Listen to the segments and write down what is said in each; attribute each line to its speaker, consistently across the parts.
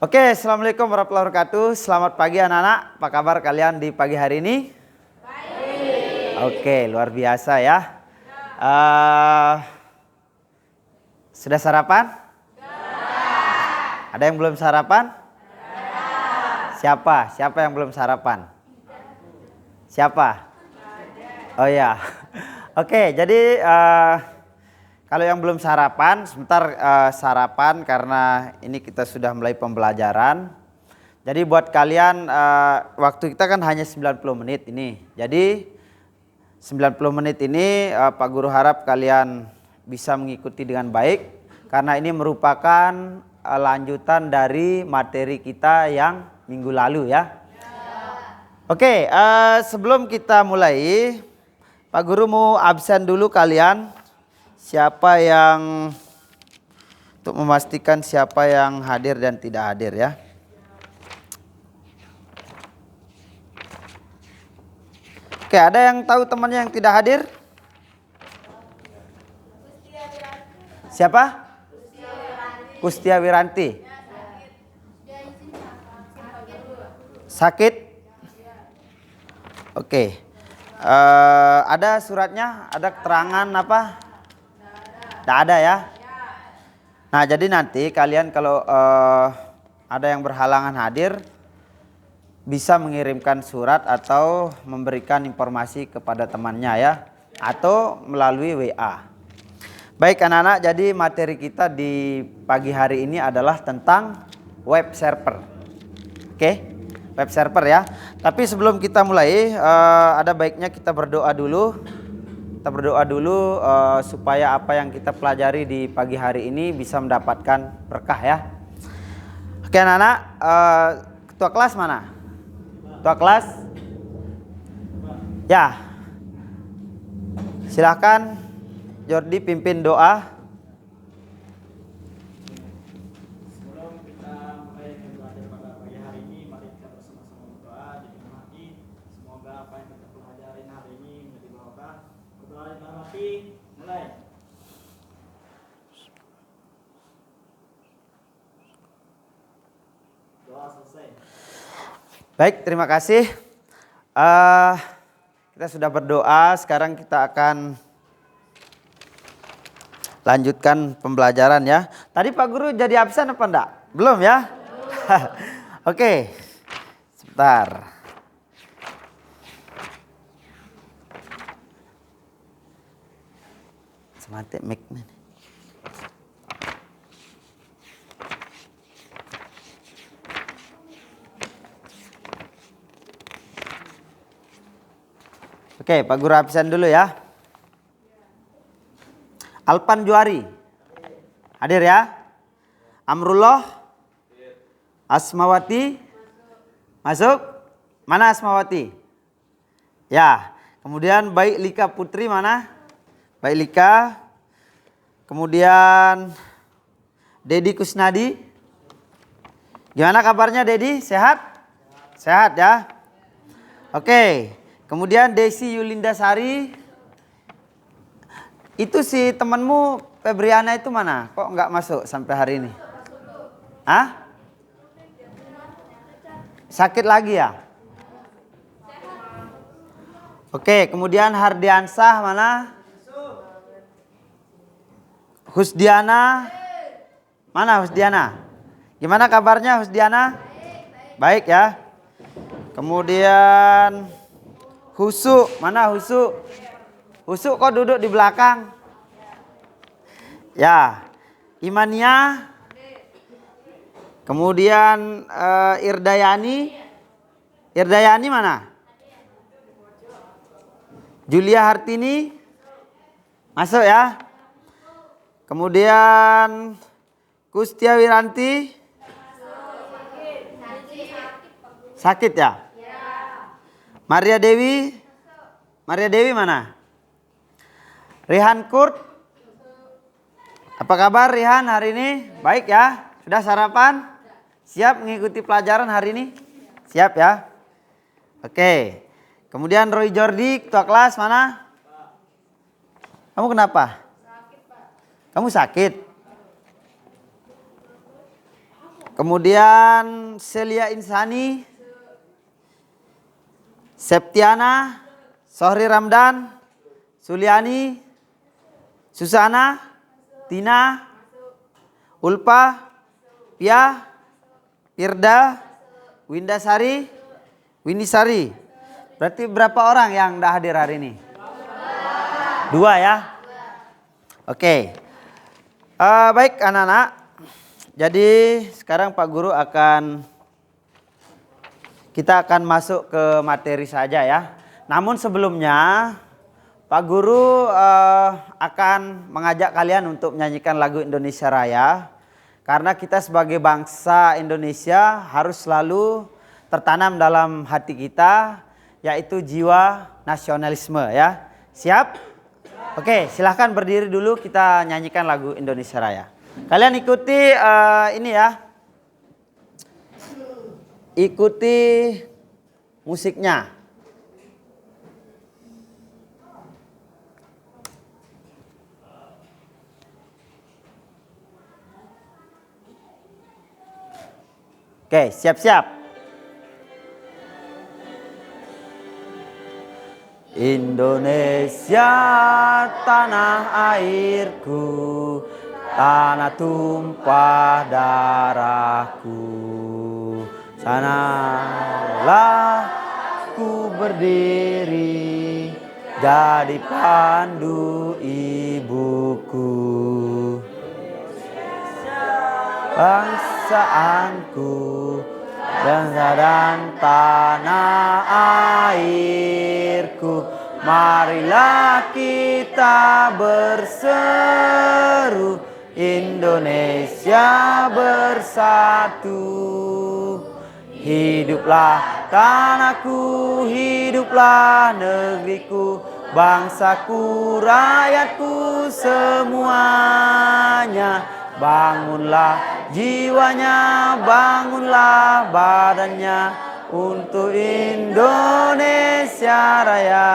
Speaker 1: Oke, assalamualaikum warahmatullahi wabarakatuh. Selamat pagi anak-anak. Apa kabar kalian di pagi hari ini? Baik. Oke, luar biasa ya. Sudah sarapan? Ada yang belum sarapan? Siapa? Siapa yang belum sarapan? Siapa? Oh ya. Oke, jadi kalau yang belum sarapan, sebentar sarapan karena ini kita sudah mulai pembelajaran. Jadi buat kalian waktu kita kan hanya 90 menit ini. Jadi 90 menit ini Pak Guru harap kalian bisa mengikuti dengan baik. Karena ini merupakan lanjutan dari materi kita yang minggu lalu ya. Oke, sebelum kita mulai, Pak Guru mau absen dulu kalian. Siapa yang untuk memastikan siapa yang hadir dan tidak hadir ya. Oke, ada yang tahu temannya yang tidak hadir? Siapa? Kustia Wiranti. Sakit? Oke. Ada suratnya? Ada keterangan apa? Tidak ada ya. Nah jadi nanti kalian kalau ada yang berhalangan hadir bisa mengirimkan surat atau memberikan informasi kepada temannya ya, atau melalui WA. Baik anak-anak, jadi materi kita di pagi hari ini adalah tentang web server. Oke, web server ya. Tapi sebelum kita mulai ada baiknya kita berdoa dulu. Kita berdoa dulu supaya apa yang kita pelajari di pagi hari ini bisa mendapatkan berkah ya. Oke anak-anak, ketua kelas mana? Ketua kelas? Ya. Silahkan Jordi pimpin doa.
Speaker 2: Sebelum kita mulai belajar pada pagi hari ini, mari kita bersama-sama berdoa. Jadi semoga apa yang kita pelajari hari ini menjadi barokah. Berdoa dalam hati, mulai. Doa selesai.
Speaker 1: Baik, terima kasih. Kita sudah berdoa, sekarang kita akan lanjutkan pembelajaran ya. Tadi Pak Guru jadi absen apa enggak? Belum ya? Oke, sebentar. Mati mic-nya. Oke, Pak Guru absen dulu ya. Alpan Juari hadir ya. Amrullah Asmawati masuk. Mana Asmawati? Ya. Kemudian Baik Lika Putri mana? Baik Lika. Kemudian Dedi Kusnadi. Gimana kabarnya Dedi? Sehat? Sehat ya. Oke. Kemudian Desi Yulinda Sari. Itu si temanmu Febriana itu mana? Kok nggak masuk sampai hari ini? Hah? Sakit lagi ya? Oke, kemudian Hardiansah mana? Husdiana. Mana Husdiana? Gimana kabarnya Husdiana? Baik ya. Kemudian Husu, mana Husu? Husu kok duduk di belakang? Ya, Imania. Kemudian Irdayani. Irdayani mana? Julia Hartini. Masuk ya. Kemudian Kustia Wiranti. Sakit ya? Maria Dewi. Maria Dewi mana? Rihan Kurt. Apa kabar Rihan hari ini? Baik ya? Sudah sarapan? Siap mengikuti pelajaran hari ini? Siap ya? Oke. Kemudian Roy Jordi, ketua kelas mana? Kamu kenapa? Sakit, Pak. Kamu sakit? Kemudian Celia Insani, Septiana, Sohri Ramdan, Suliani, Susana, Tina, Ulpa, Pia, Firda, Windasari, Winisari. Berarti berapa orang yang dah hadir hari ini? 2 ya. Oke. Baik anak-anak. Jadi sekarang Pak Guru kita akan masuk ke materi saja ya. Namun sebelumnya Pak Guru akan mengajak kalian untuk menyanyikan lagu Indonesia Raya. Karena kita sebagai bangsa Indonesia harus selalu tertanam dalam hati kita, yaitu jiwa nasionalisme ya. Siap? Oke, silahkan berdiri dulu, kita nyanyikan lagu Indonesia Raya. Kalian ikuti ini ya. Ikuti musiknya. Oke, siap-siap. Indonesia tanah airku, tanah tumpah darahku. Sanalah ku berdiri, jadi pandu ibuku. Bangsaanku, bangsa dan tanah airku, marilah kita berseru, Indonesia bersatu. Hiduplah tanahku, hiduplah negeriku, bangsaku, rakyatku semuanya. Bangunlah jiwanya, bangunlah badannya untuk Indonesia Raya.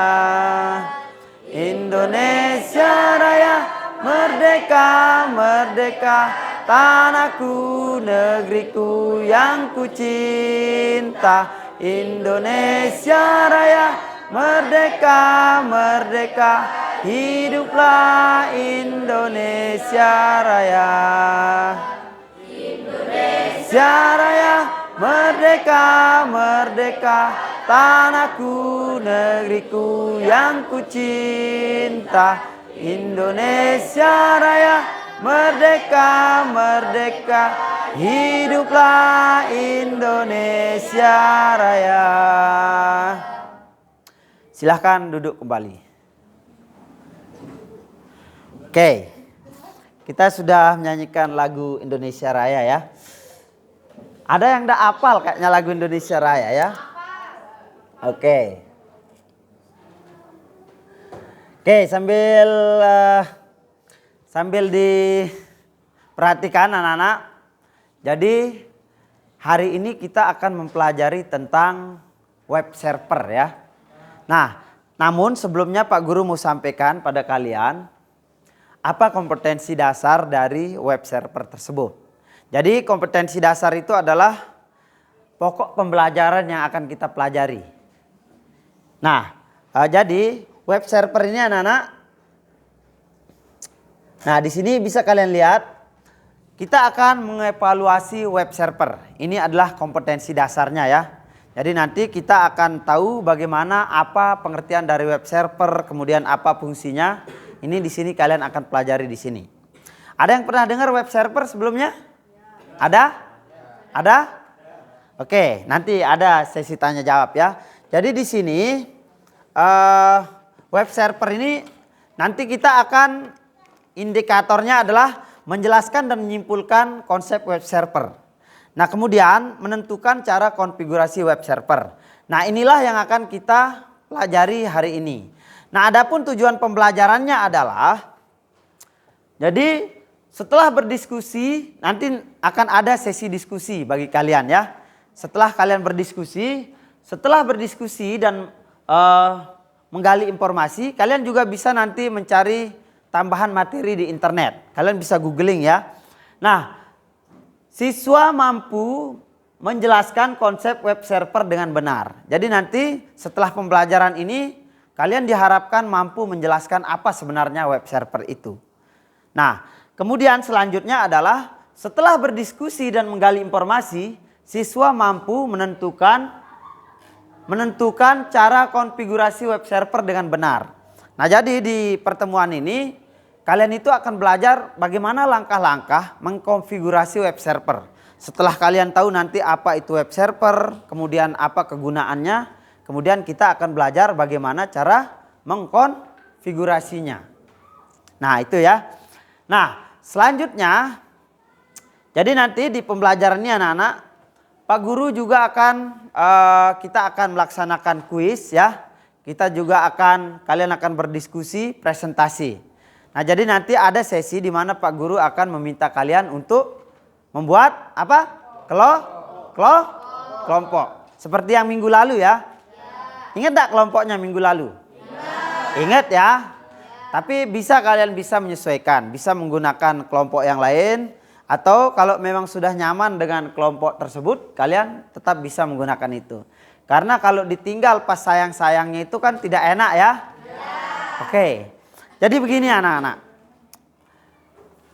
Speaker 1: Indonesia Raya, merdeka, merdeka, tanahku, negeriku yang ku cinta. Indonesia Raya, merdeka, merdeka, hiduplah Indonesia Raya. Indonesia Raya, merdeka, merdeka, tanahku, negeriku yang ku cinta. Indonesia Raya, merdeka, merdeka, hiduplah Indonesia Raya. Silahkan duduk kembali. Oke, kita sudah menyanyikan lagu Indonesia Raya ya. Ada yang udah hafal kayaknya lagu Indonesia Raya ya? Oke. Oke, sambil diperhatikan anak-anak. Jadi hari ini kita akan mempelajari tentang web server ya. Nah, namun sebelumnya Pak Guru mau sampaikan pada kalian apa kompetensi dasar dari web server tersebut. Jadi kompetensi dasar itu adalah pokok pembelajaran yang akan kita pelajari. Nah, jadi web server ini anak-anak. Nah, di sini bisa kalian lihat kita akan mengevaluasi web server. Ini adalah kompetensi dasarnya ya. Jadi nanti kita akan tahu bagaimana apa pengertian dari web server, kemudian apa fungsinya. Ini di sini kalian akan pelajari di sini. Ada yang pernah dengar web server sebelumnya? Ada? Ada? Oke, nanti ada sesi tanya jawab ya. Jadi di sini web server ini nanti kita akan indikatornya adalah menjelaskan dan menyimpulkan konsep web server. Nah, kemudian menentukan cara konfigurasi web server. Nah, inilah yang akan kita pelajari hari ini. Nah, adapun tujuan pembelajarannya adalah, jadi setelah berdiskusi nanti akan ada sesi diskusi bagi kalian ya. Setelah kalian berdiskusi dan menggali informasi, kalian juga bisa nanti mencari tambahan materi di internet. Kalian bisa googling ya. Nah, siswa mampu menjelaskan konsep web server dengan benar. Jadi nanti setelah pembelajaran ini kalian diharapkan mampu menjelaskan apa sebenarnya web server itu. Nah, kemudian selanjutnya adalah setelah berdiskusi dan menggali informasi, siswa mampu menentukan cara konfigurasi web server dengan benar. Nah, jadi di pertemuan ini kalian itu akan belajar bagaimana langkah-langkah mengkonfigurasi web server. Setelah kalian tahu nanti apa itu web server, kemudian apa kegunaannya, kemudian kita akan belajar bagaimana cara mengkonfigurasinya. Nah, itu ya. Nah, selanjutnya, jadi nanti di pembelajaran ini anak-anak, Pak Guru juga kita akan melaksanakan kuis ya. Kita juga kalian akan berdiskusi, presentasi. Nah, jadi nanti ada sesi di mana Pak Guru akan meminta kalian untuk membuat apa? Kelompok. Seperti yang minggu lalu ya. Ingat tak kelompoknya minggu lalu? Ingat ya. Tapi kalian bisa menyesuaikan, bisa menggunakan kelompok yang lain, atau kalau memang sudah nyaman dengan kelompok tersebut, kalian tetap bisa menggunakan itu. Karena kalau ditinggal pas sayang-sayangnya itu kan tidak enak ya. Oke. Jadi begini anak-anak.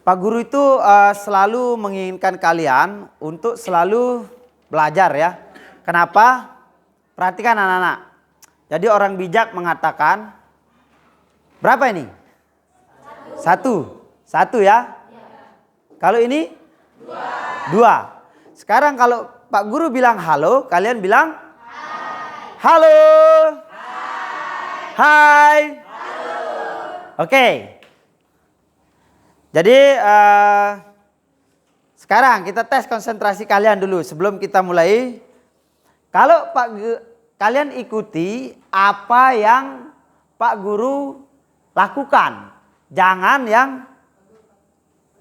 Speaker 1: Pak Guru itu selalu menginginkan kalian untuk selalu belajar ya. Kenapa? Perhatikan anak-anak. Jadi orang bijak mengatakan, berapa ini? Satu ya. Kalau ini? Dua. Sekarang kalau Pak Guru bilang halo, kalian bilang? Halo. Hai. Oke. Jadi sekarang kita tes konsentrasi kalian dulu sebelum kita mulai. Kalau kalian ikuti apa yang Pak Guru lakukan. Jangan yang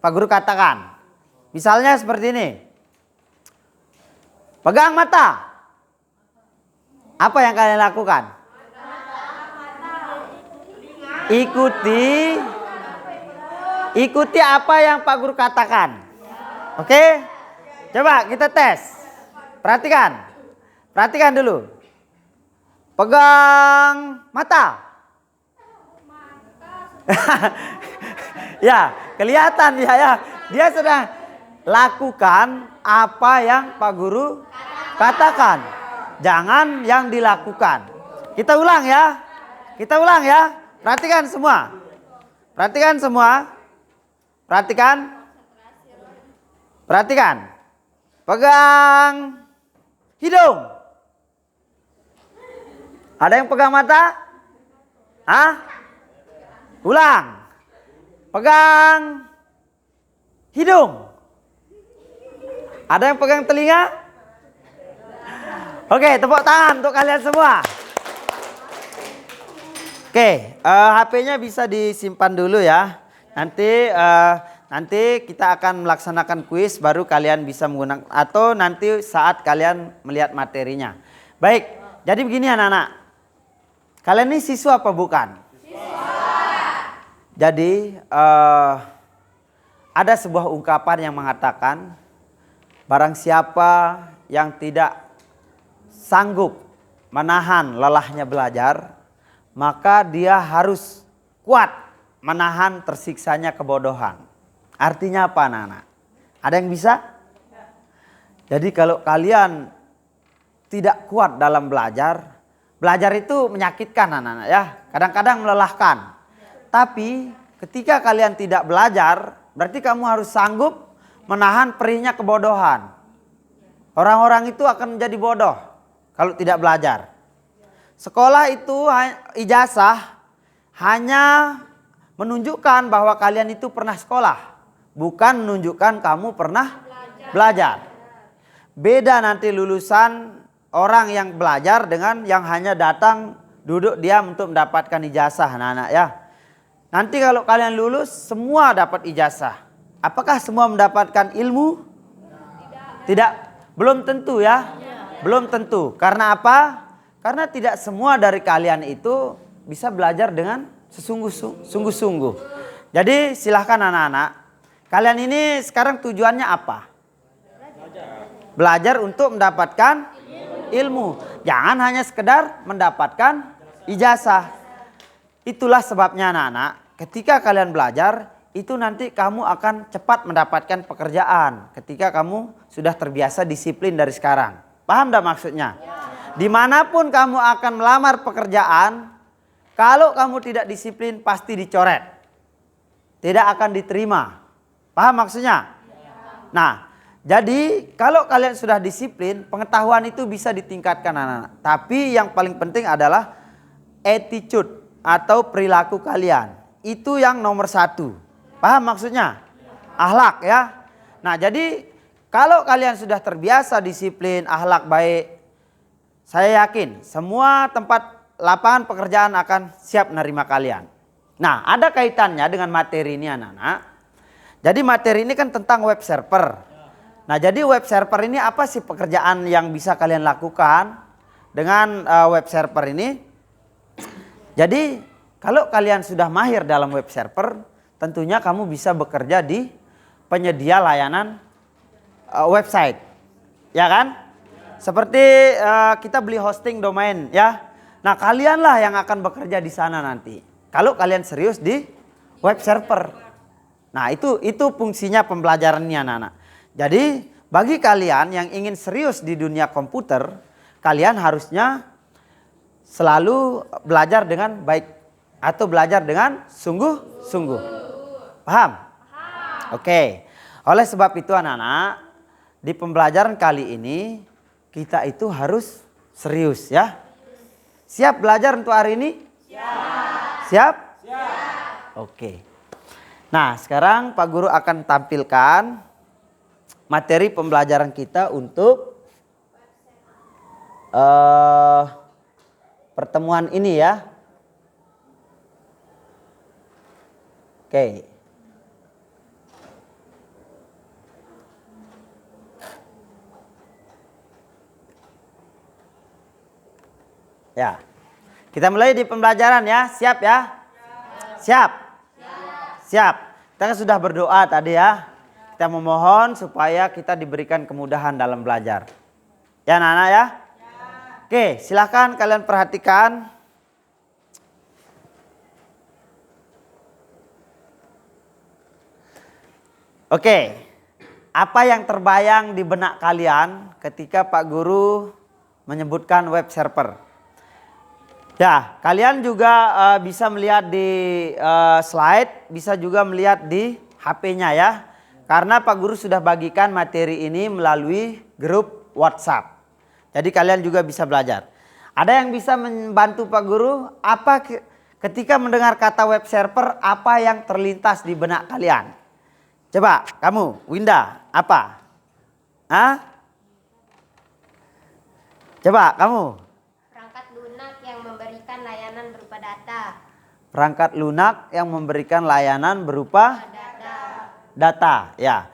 Speaker 1: Pak Guru katakan. Misalnya seperti ini. Pegang mata. Apa yang kalian lakukan? Ikuti apa yang Pak Guru katakan. Oke? Coba kita tes. Perhatikan dulu. Pegang mata. Ya, kelihatan dia ya. Dia sedang lakukan apa yang Pak Guru katakan. Jangan yang dilakukan. Kita ulang ya. Perhatikan semua. Perhatikan. Pegang hidung. Ada yang pegang mata? Ulang. Pegang hidung. Ada yang pegang telinga? Oke, tepuk tangan untuk kalian semua. Oke, HP-nya bisa disimpan dulu ya. Nanti kita akan melaksanakan kuis baru kalian bisa menggunakan, atau nanti saat kalian melihat materinya. Baik, jadi begini anak-anak. Kalian ini siswa apa bukan? Jadi ada sebuah ungkapan yang mengatakan barang siapa yang tidak sanggup menahan lelahnya belajar, maka dia harus kuat menahan tersiksanya kebodohan. Artinya apa anak-anak? Ada yang bisa? Jadi kalau kalian tidak kuat dalam belajar itu menyakitkan anak-anak ya. Kadang-kadang melelahkan. Tapi ketika kalian tidak belajar, berarti kamu harus sanggup menahan perihnya kebodohan. Orang-orang itu akan menjadi bodoh kalau tidak belajar. Sekolah itu ijazah hanya menunjukkan bahwa kalian itu pernah sekolah, bukan menunjukkan kamu pernah belajar. Beda nanti lulusan orang yang belajar dengan yang hanya datang duduk diam untuk mendapatkan ijazah anak-anak ya. Nanti kalau kalian lulus semua dapat ijazah. Apakah semua mendapatkan ilmu? Tidak. Belum tentu ya. Belum tentu. Karena apa? Karena tidak semua dari kalian itu bisa belajar dengan sungguh-sungguh. Jadi silahkan anak-anak. Kalian ini sekarang tujuannya apa? Belajar untuk mendapatkan ilmu. Jangan hanya sekedar mendapatkan ijazah. Itulah sebabnya anak-anak, ketika kalian belajar, itu nanti kamu akan cepat mendapatkan pekerjaan. Ketika kamu sudah terbiasa disiplin dari sekarang. Paham enggak maksudnya? Dimanapun kamu akan melamar pekerjaan, kalau kamu tidak disiplin pasti dicoret. Tidak akan diterima. Paham maksudnya? Nah, jadi kalau kalian sudah disiplin, pengetahuan itu bisa ditingkatkan anak-anak. Tapi yang paling penting adalah attitude atau perilaku kalian. Itu yang nomor 1. Paham maksudnya? Akhlak ya. Nah jadi kalau kalian sudah terbiasa disiplin, akhlak baik, saya yakin semua tempat lapangan pekerjaan akan siap menerima kalian. Nah ada kaitannya dengan materi ini anak-anak. Jadi materi ini kan tentang web server. Nah jadi web server ini apa sih pekerjaan yang bisa kalian lakukan dengan web server ini? Jadi kalau kalian sudah mahir dalam web server, tentunya kamu bisa bekerja di penyedia layanan website. Ya kan? Seperti kita beli hosting domain ya. Nah, kalianlah yang akan bekerja di sana nanti. Kalau kalian serius di web server. Nah, itu fungsinya pembelajarannya anak-anak. Jadi, bagi kalian yang ingin serius di dunia komputer, kalian harusnya selalu belajar dengan baik atau belajar dengan sungguh-sungguh. Paham? Oke. Oleh sebab itu anak-anak, di pembelajaran kali ini kita itu harus serius ya. Siap belajar untuk hari ini? Siap. Siap? Oke. Nah, sekarang Pak Guru akan tampilkan materi pembelajaran kita untuk pertemuan ini ya. Oke. Ya. Kita mulai di pembelajaran ya. Siap ya? Siap. Siap. Kita kan sudah berdoa tadi ya. Kita memohon supaya kita diberikan kemudahan dalam belajar. Ya anak-anak ya? Oke, silakan kalian perhatikan. Oke, apa yang terbayang di benak kalian ketika Pak Guru menyebutkan web server? Ya, kalian juga bisa melihat di slide, bisa juga melihat di HP-nya ya. Karena Pak Guru sudah bagikan materi ini melalui grup WhatsApp. Jadi kalian juga bisa belajar. Ada yang bisa membantu Pak Guru? Apa ketika mendengar kata web server, apa yang terlintas di benak kalian? Coba kamu, Winda, apa? Hah? Coba kamu.
Speaker 3: Perangkat lunak yang memberikan layanan berupa data.
Speaker 1: Perangkat lunak yang memberikan layanan berupa data. Ya.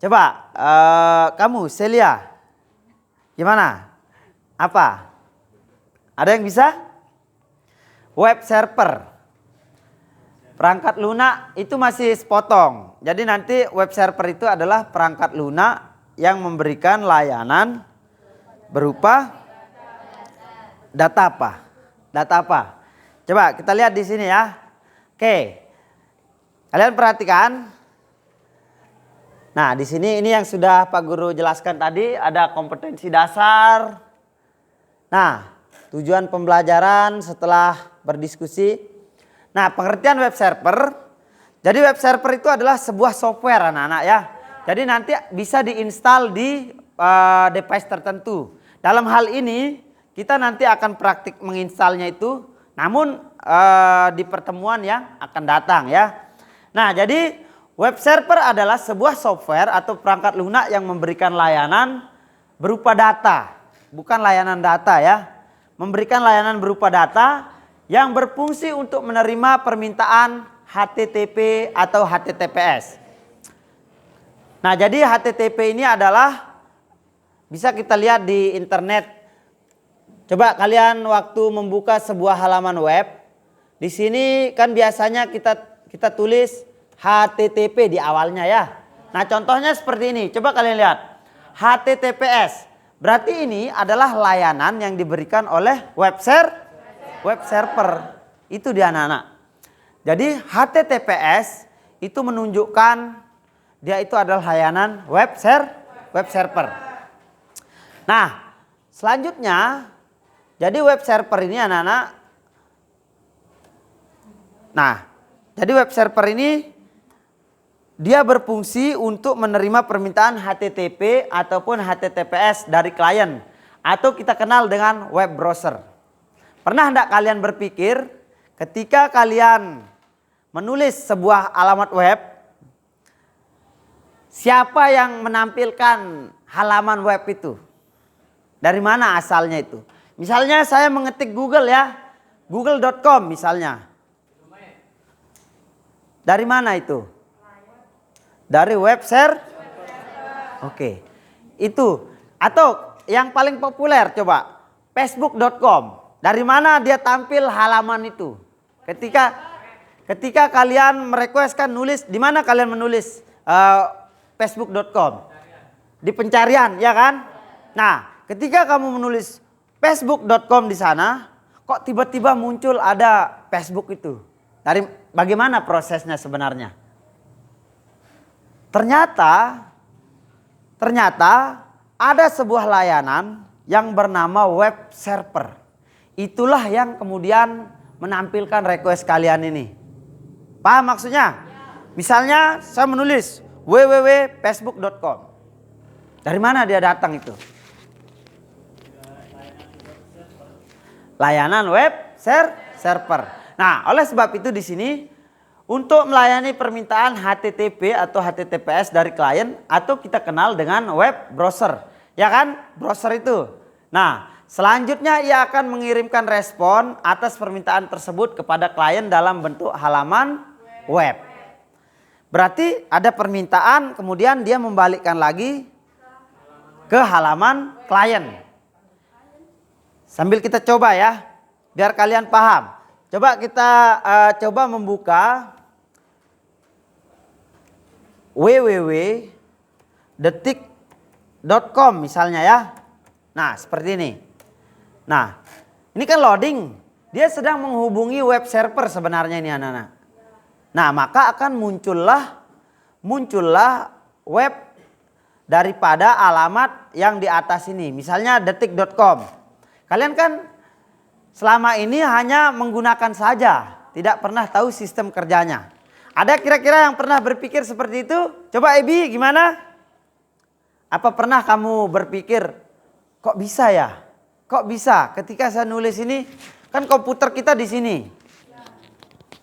Speaker 1: Coba kamu, Celia. Gimana? Apa? Ada yang bisa? Web server. Perangkat lunak itu masih sepotong. Jadi nanti web server itu adalah perangkat lunak yang memberikan layanan berupa data apa? Data apa? Coba kita lihat di sini ya. Oke. Kalian perhatikan. Nah, di sini ini yang sudah Pak Guru jelaskan tadi, ada kompetensi dasar. Nah, tujuan pembelajaran setelah berdiskusi. Nah, pengertian web server. Jadi web server itu adalah sebuah software anak-anak ya. Jadi nanti bisa diinstal di device tertentu. Dalam hal ini kita nanti akan praktik menginstalnya itu. Namun di pertemuan yang akan datang ya. Nah, jadi web server adalah sebuah software atau perangkat lunak yang memberikan layanan berupa data. Bukan layanan data ya. Memberikan layanan berupa data yang berfungsi untuk menerima permintaan HTTP atau HTTPS. Nah, jadi HTTP ini adalah bisa kita lihat di internet. Coba kalian waktu membuka sebuah halaman web, di sini kan biasanya kita tulis HTTP di awalnya ya. Nah, contohnya seperti ini. Coba kalian lihat. HTTPS. Berarti ini adalah layanan yang diberikan oleh web server. Itu dia anak-anak. Jadi HTTPS itu menunjukkan dia itu adalah layanan web server. Nah, selanjutnya jadi web server ini anak-anak. Nah, jadi web server ini dia berfungsi untuk menerima permintaan HTTP ataupun HTTPS dari klien atau kita kenal dengan web browser. Pernah enggak kalian berpikir ketika kalian menulis sebuah alamat web, siapa yang menampilkan halaman web itu? Dari mana asalnya itu? Misalnya saya mengetik Google ya, google.com misalnya. Dari mana itu? Dari web server. Oke. Itu. Atau yang paling populer coba. Facebook.com. Dari mana dia tampil halaman itu? Ketika kalian merequestkan nulis. Di mana kalian menulis Facebook.com? Di pencarian ya kan? Nah ketika kamu menulis Facebook.com di sana. Kok tiba-tiba muncul ada Facebook itu? Dari bagaimana prosesnya sebenarnya? Ternyata ada sebuah layanan yang bernama web server. Itulah yang kemudian menampilkan request kalian ini. Paham maksudnya? Misalnya saya menulis www.facebook.com. Dari mana dia datang itu? Layanan web server. Nah, oleh sebab itu di sini untuk melayani permintaan HTTP atau HTTPS dari klien atau kita kenal dengan web browser. Ya kan? Browser itu. Nah, selanjutnya ia akan mengirimkan respon atas permintaan tersebut kepada klien dalam bentuk halaman web. Berarti ada permintaan kemudian dia membalikkan lagi ke halaman klien. Sambil kita coba ya, biar kalian paham. Coba kita coba membuka www.detik.com misalnya ya. Nah seperti ini. Nah ini kan loading. Dia sedang menghubungi web server sebenarnya ini anak-anak. Nah maka akan muncullah web daripada alamat yang di atas ini. Misalnya detik.com. Kalian kan selama ini hanya menggunakan saja. Tidak pernah tahu sistem kerjanya. Ada kira-kira yang pernah berpikir seperti itu? Coba Ebi gimana? Apa pernah kamu berpikir, kok bisa ya? Kok bisa ketika saya nulis ini, kan komputer kita di sini.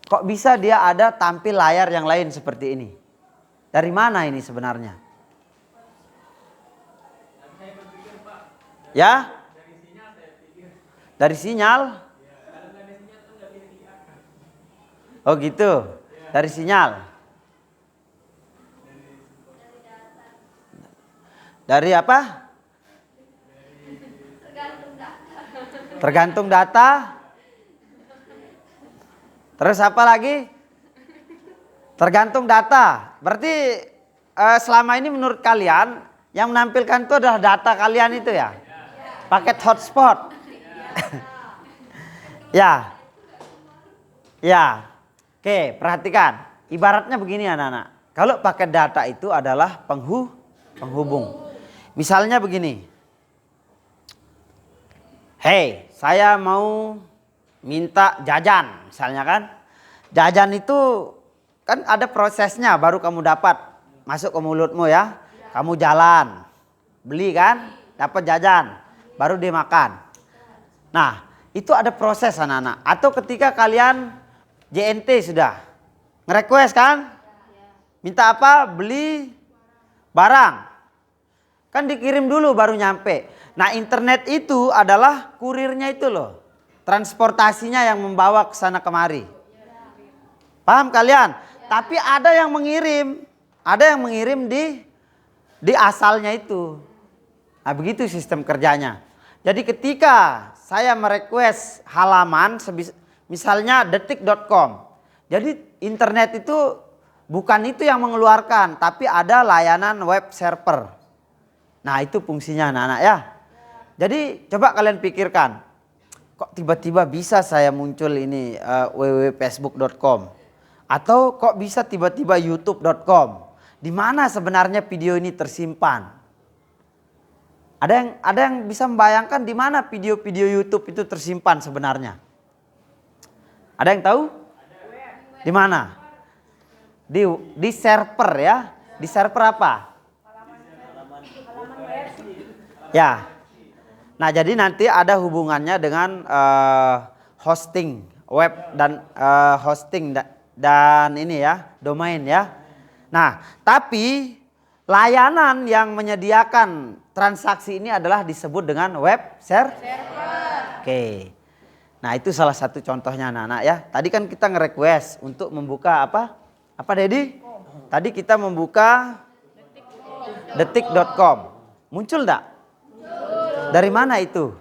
Speaker 1: Kok bisa dia ada tampil layar yang lain seperti ini? Dari mana ini sebenarnya? Ya? Dari sinyal? Oh gitu. Dari sinyal. Dari apa? Tergantung data. Terus apa lagi? Tergantung data. Berarti selama ini menurut kalian yang menampilkan itu adalah data kalian itu ya? Paket hotspot. Ya. Ya. Oke, perhatikan. Ibaratnya begini anak-anak. Kalau paket data itu adalah penghubung. Misalnya begini. Hey, saya mau minta jajan misalnya kan. Jajan itu kan ada prosesnya baru kamu dapat masuk ke mulutmu ya. Kamu jalan, beli kan, dapat jajan, baru dimakan. Nah, itu ada proses anak-anak. Atau ketika kalian JNT sudah nge-request kan? Minta apa? Beli barang. Kan dikirim dulu baru nyampe. Nah, internet itu adalah kurirnya itu loh. Transportasinya yang membawa ke sana kemari. Paham kalian? Tapi ada yang mengirim. Ada yang mengirim di asalnya itu. Nah, begitu sistem kerjanya. Jadi ketika saya merequest halaman misalnya detik.com. Jadi internet itu bukan itu yang mengeluarkan, tapi ada layanan web server. Nah itu fungsinya anak-anak ya. Jadi coba kalian pikirkan, kok tiba-tiba bisa saya muncul ini www.facebook.com, atau kok bisa tiba-tiba youtube.com. Di mana sebenarnya video ini tersimpan? Ada yang bisa membayangkan di mana video-video YouTube itu tersimpan sebenarnya? Ada yang tahu? Di mana? Di server ya. Di server apa? Ya. Nah, jadi nanti ada hubungannya dengan hosting web dan dan ini ya, domain ya. Nah, tapi layanan yang menyediakan transaksi ini adalah disebut dengan web server. Oke. Nah, itu salah satu contohnya anak-anak ya. Tadi kan kita nge-request untuk membuka apa? Apa Dedi? Tadi kita membuka detik.com. Muncul enggak? Dari mana itu?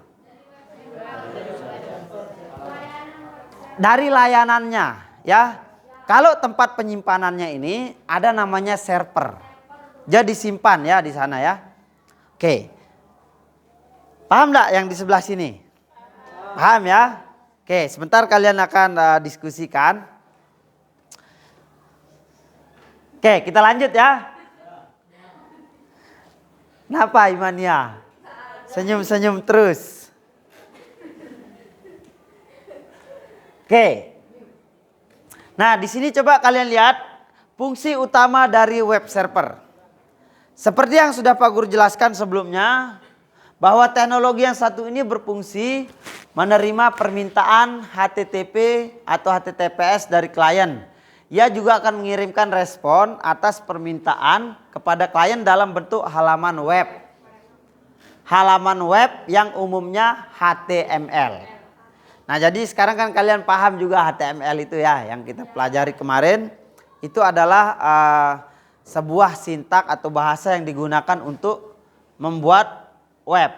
Speaker 1: Dari layanannya ya. Kalau tempat penyimpanannya ini ada namanya server. Jadi simpan ya di sana ya. Oke. Paham enggak yang di sebelah sini? Paham ya? Oke, sebentar kalian akan diskusikan. Oke, kita lanjut ya. Kenapa Imania? Senyum-senyum terus. Oke. Nah, di sini coba kalian lihat fungsi utama dari web server. Seperti yang sudah Pak Guru jelaskan sebelumnya, bahwa teknologi yang satu ini berfungsi menerima permintaan HTTP atau HTTPS dari klien. Ia juga akan mengirimkan respon atas permintaan kepada klien dalam bentuk halaman web. Halaman web yang umumnya HTML. Nah, jadi sekarang kan kalian paham juga HTML itu ya, yang kita pelajari kemarin. Itu adalah sebuah sintak atau bahasa yang digunakan untuk membuat web.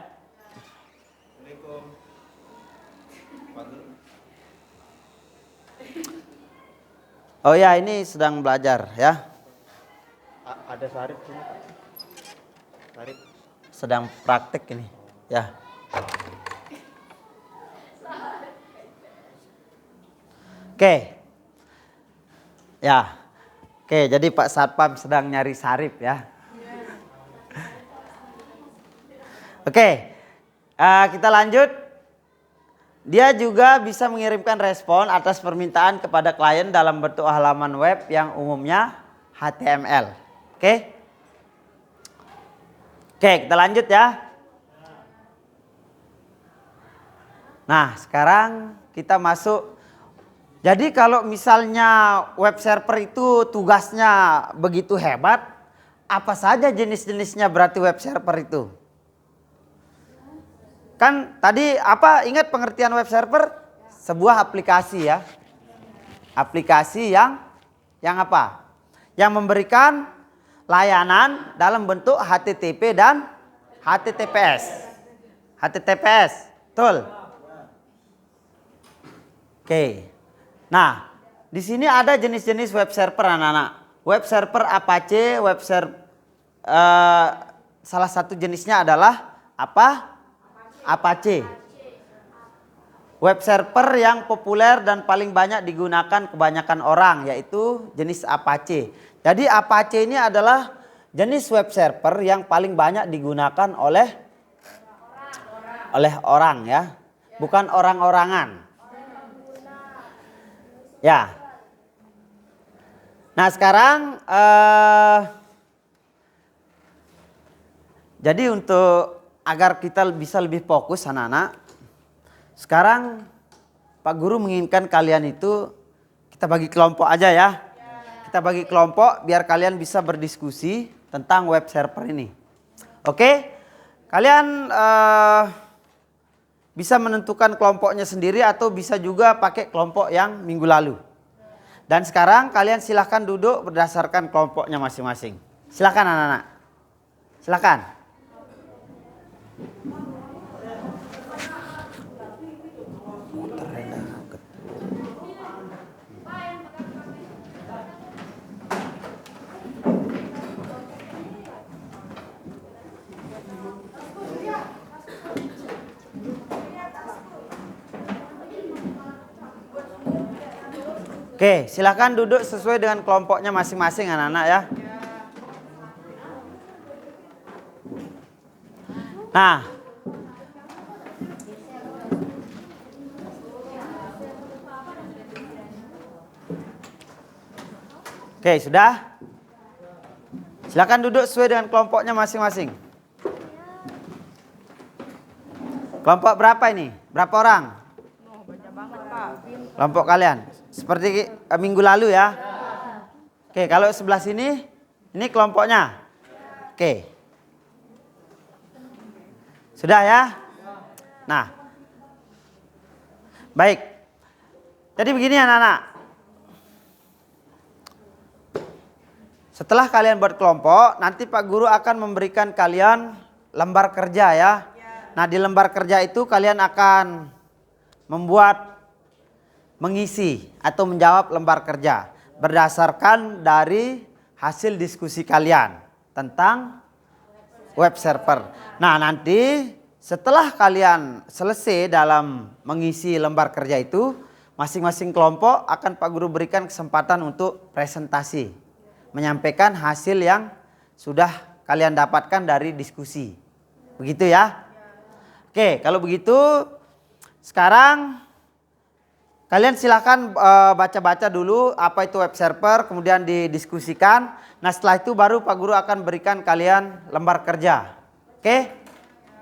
Speaker 1: Oh ya, ini sedang belajar ya.
Speaker 2: Ada Sarip sini Pak. Sarip.
Speaker 1: Sedang praktek ini ya. Oke. Ya. Oke, jadi Pak Satpam sedang nyari Sarip ya. Oke. Kita lanjut. Dia juga bisa mengirimkan respon atas permintaan kepada klien dalam bentuk halaman web yang umumnya HTML. Oke. Oke, kita lanjut ya. Nah, sekarang kita masuk. Jadi kalau misalnya web server itu tugasnya begitu hebat, apa saja jenis-jenisnya berarti web server itu? Kan tadi apa, ingat pengertian web server? Sebuah aplikasi ya. Aplikasi yang apa? Yang memberikan layanan dalam bentuk HTTP dan HTTPS. HTTPS, betul? Oke. Nah, di sini ada jenis-jenis web server anak-anak. Web server Apache, web server salah satu jenisnya adalah apa? Apache. Web server yang populer dan paling banyak digunakan kebanyakan orang yaitu jenis Apache. Jadi Apache ini adalah jenis web server yang paling banyak digunakan oleh orang ya, bukan orang-orangan. Ya. Nah sekarang jadi untuk agar kita bisa lebih fokus anak-anak, sekarang Pak Guru menginginkan kalian itu kita bagi kelompok aja ya. Kita bagi kelompok biar kalian bisa berdiskusi tentang web server ini. Oke? Kalian bisa menentukan kelompoknya sendiri atau bisa juga pakai kelompok yang minggu lalu. Dan sekarang kalian silahkan duduk berdasarkan kelompoknya masing-masing. Silahkan anak-anak. Silahkan. Oke, silakan duduk sesuai dengan kelompoknya masing-masing anak-anak ya. Nah, oke, sudah? Silakan duduk sesuai dengan kelompoknya masing-masing. Kelompok berapa ini? Berapa orang? Kelompok kalian? Seperti minggu lalu ya? Oke, kalau sebelah sini, ini kelompoknya? Oke. Sudah ya? Nah. Baik. Jadi begini anak-anak. Setelah kalian buat kelompok, nanti Pak Guru akan memberikan kalian lembar kerja ya. Nah, di lembar kerja itu kalian akan mengisi atau menjawab lembar kerja berdasarkan dari hasil diskusi kalian tentang web server. Nah, nanti setelah kalian selesai dalam mengisi lembar kerja itu, masing-masing kelompok akan Pak Guru berikan kesempatan untuk presentasi, menyampaikan hasil yang sudah kalian dapatkan dari diskusi. Begitu ya? Oke, kalau begitu sekarang kalian silakan baca-baca dulu apa itu web server, kemudian didiskusikan. Nah, setelah itu baru Pak Guru akan berikan kalian lembar kerja. Oke?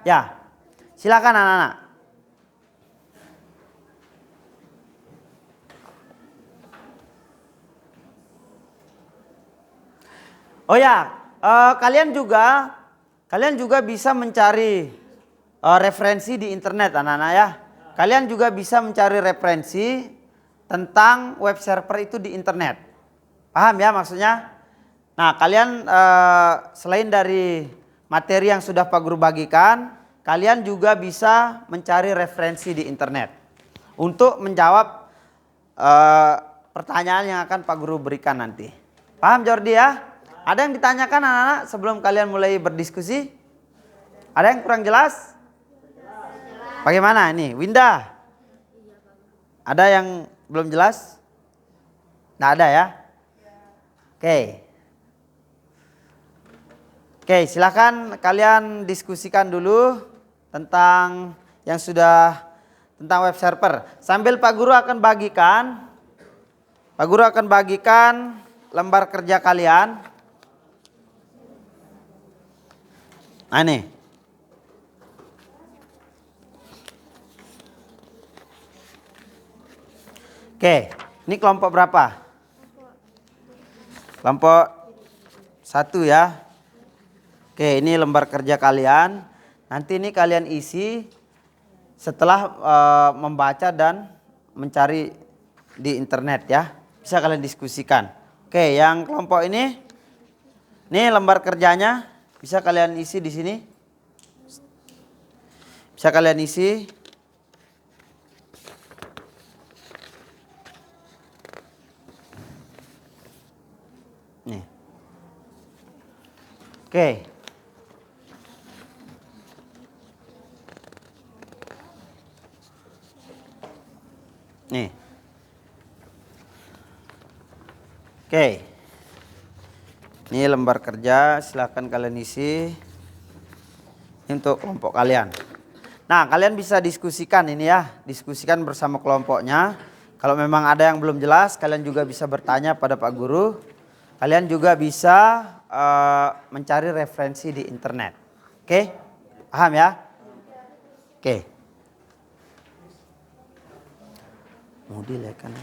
Speaker 1: Ya. Silakan anak-anak. Oh ya, kalian juga bisa mencari referensi di internet anak-anak ya. Kalian juga bisa mencari referensi tentang web server itu di internet. Paham ya maksudnya? Nah, kalian selain dari materi yang sudah Pak Guru bagikan, kalian juga bisa mencari referensi di internet untuk menjawab pertanyaan yang akan Pak Guru berikan nanti. Paham Jordi ya? Ada yang ditanyakan anak-anak sebelum kalian mulai berdiskusi? Ada yang kurang jelas? Bagaimana ini? Winda? Ada yang belum jelas? Nggak ada ya? Oke. Oke, silakan kalian diskusikan dulu tentang yang sudah tentang web server. Sambil Pak Guru akan bagikan lembar kerja kalian. Nah, nih. Oke, ini kelompok berapa? Kelompok 1 ya. Oke, ini lembar kerja kalian. Nanti ini kalian isi setelah membaca dan mencari di internet ya. Bisa kalian diskusikan. Oke, yang kelompok ini lembar kerjanya bisa kalian isi di sini. Bisa kalian isi. Nih. Oke. Nih. Oke. Ini lembar kerja, silakan kalian isi. Ini untuk kelompok kalian. Nah, kalian bisa diskusikan ini ya, diskusikan bersama kelompoknya. Kalau memang ada yang belum jelas, kalian juga bisa bertanya pada Pak Guru. Kalian juga bisa mencari referensi di internet. Oke? Paham ya? Oke. Mau dilekan.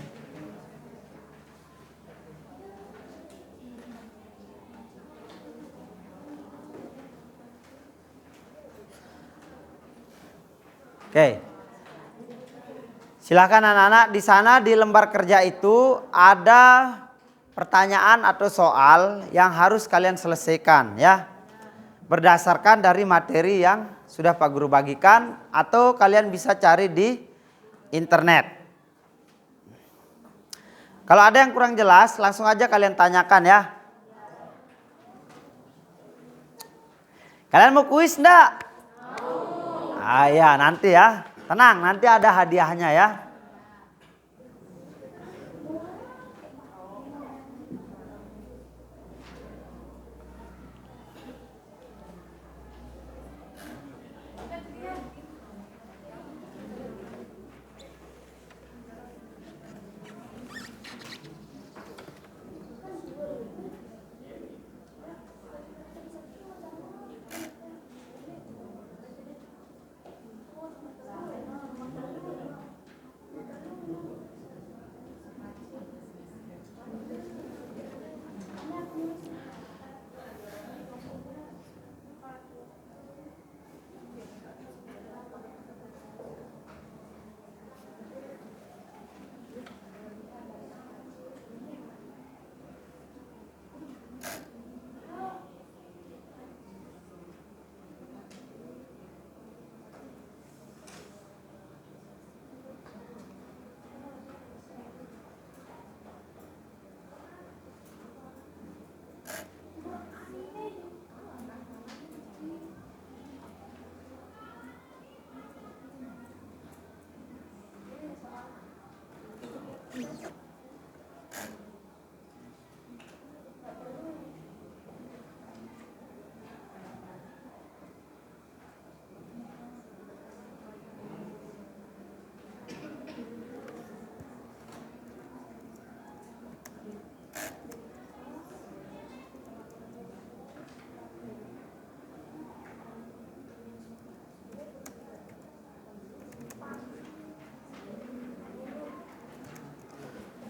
Speaker 1: Oke. Silakan anak-anak, di sana di lembar kerja itu ada pertanyaan atau soal yang harus kalian selesaikan ya. Berdasarkan dari materi yang sudah Pak Guru bagikan atau kalian bisa cari di internet. Kalau ada yang kurang jelas langsung aja kalian tanyakan ya. Kalian mau kuis enggak? Ah ya, nanti ya. Tenang, nanti ada hadiahnya ya.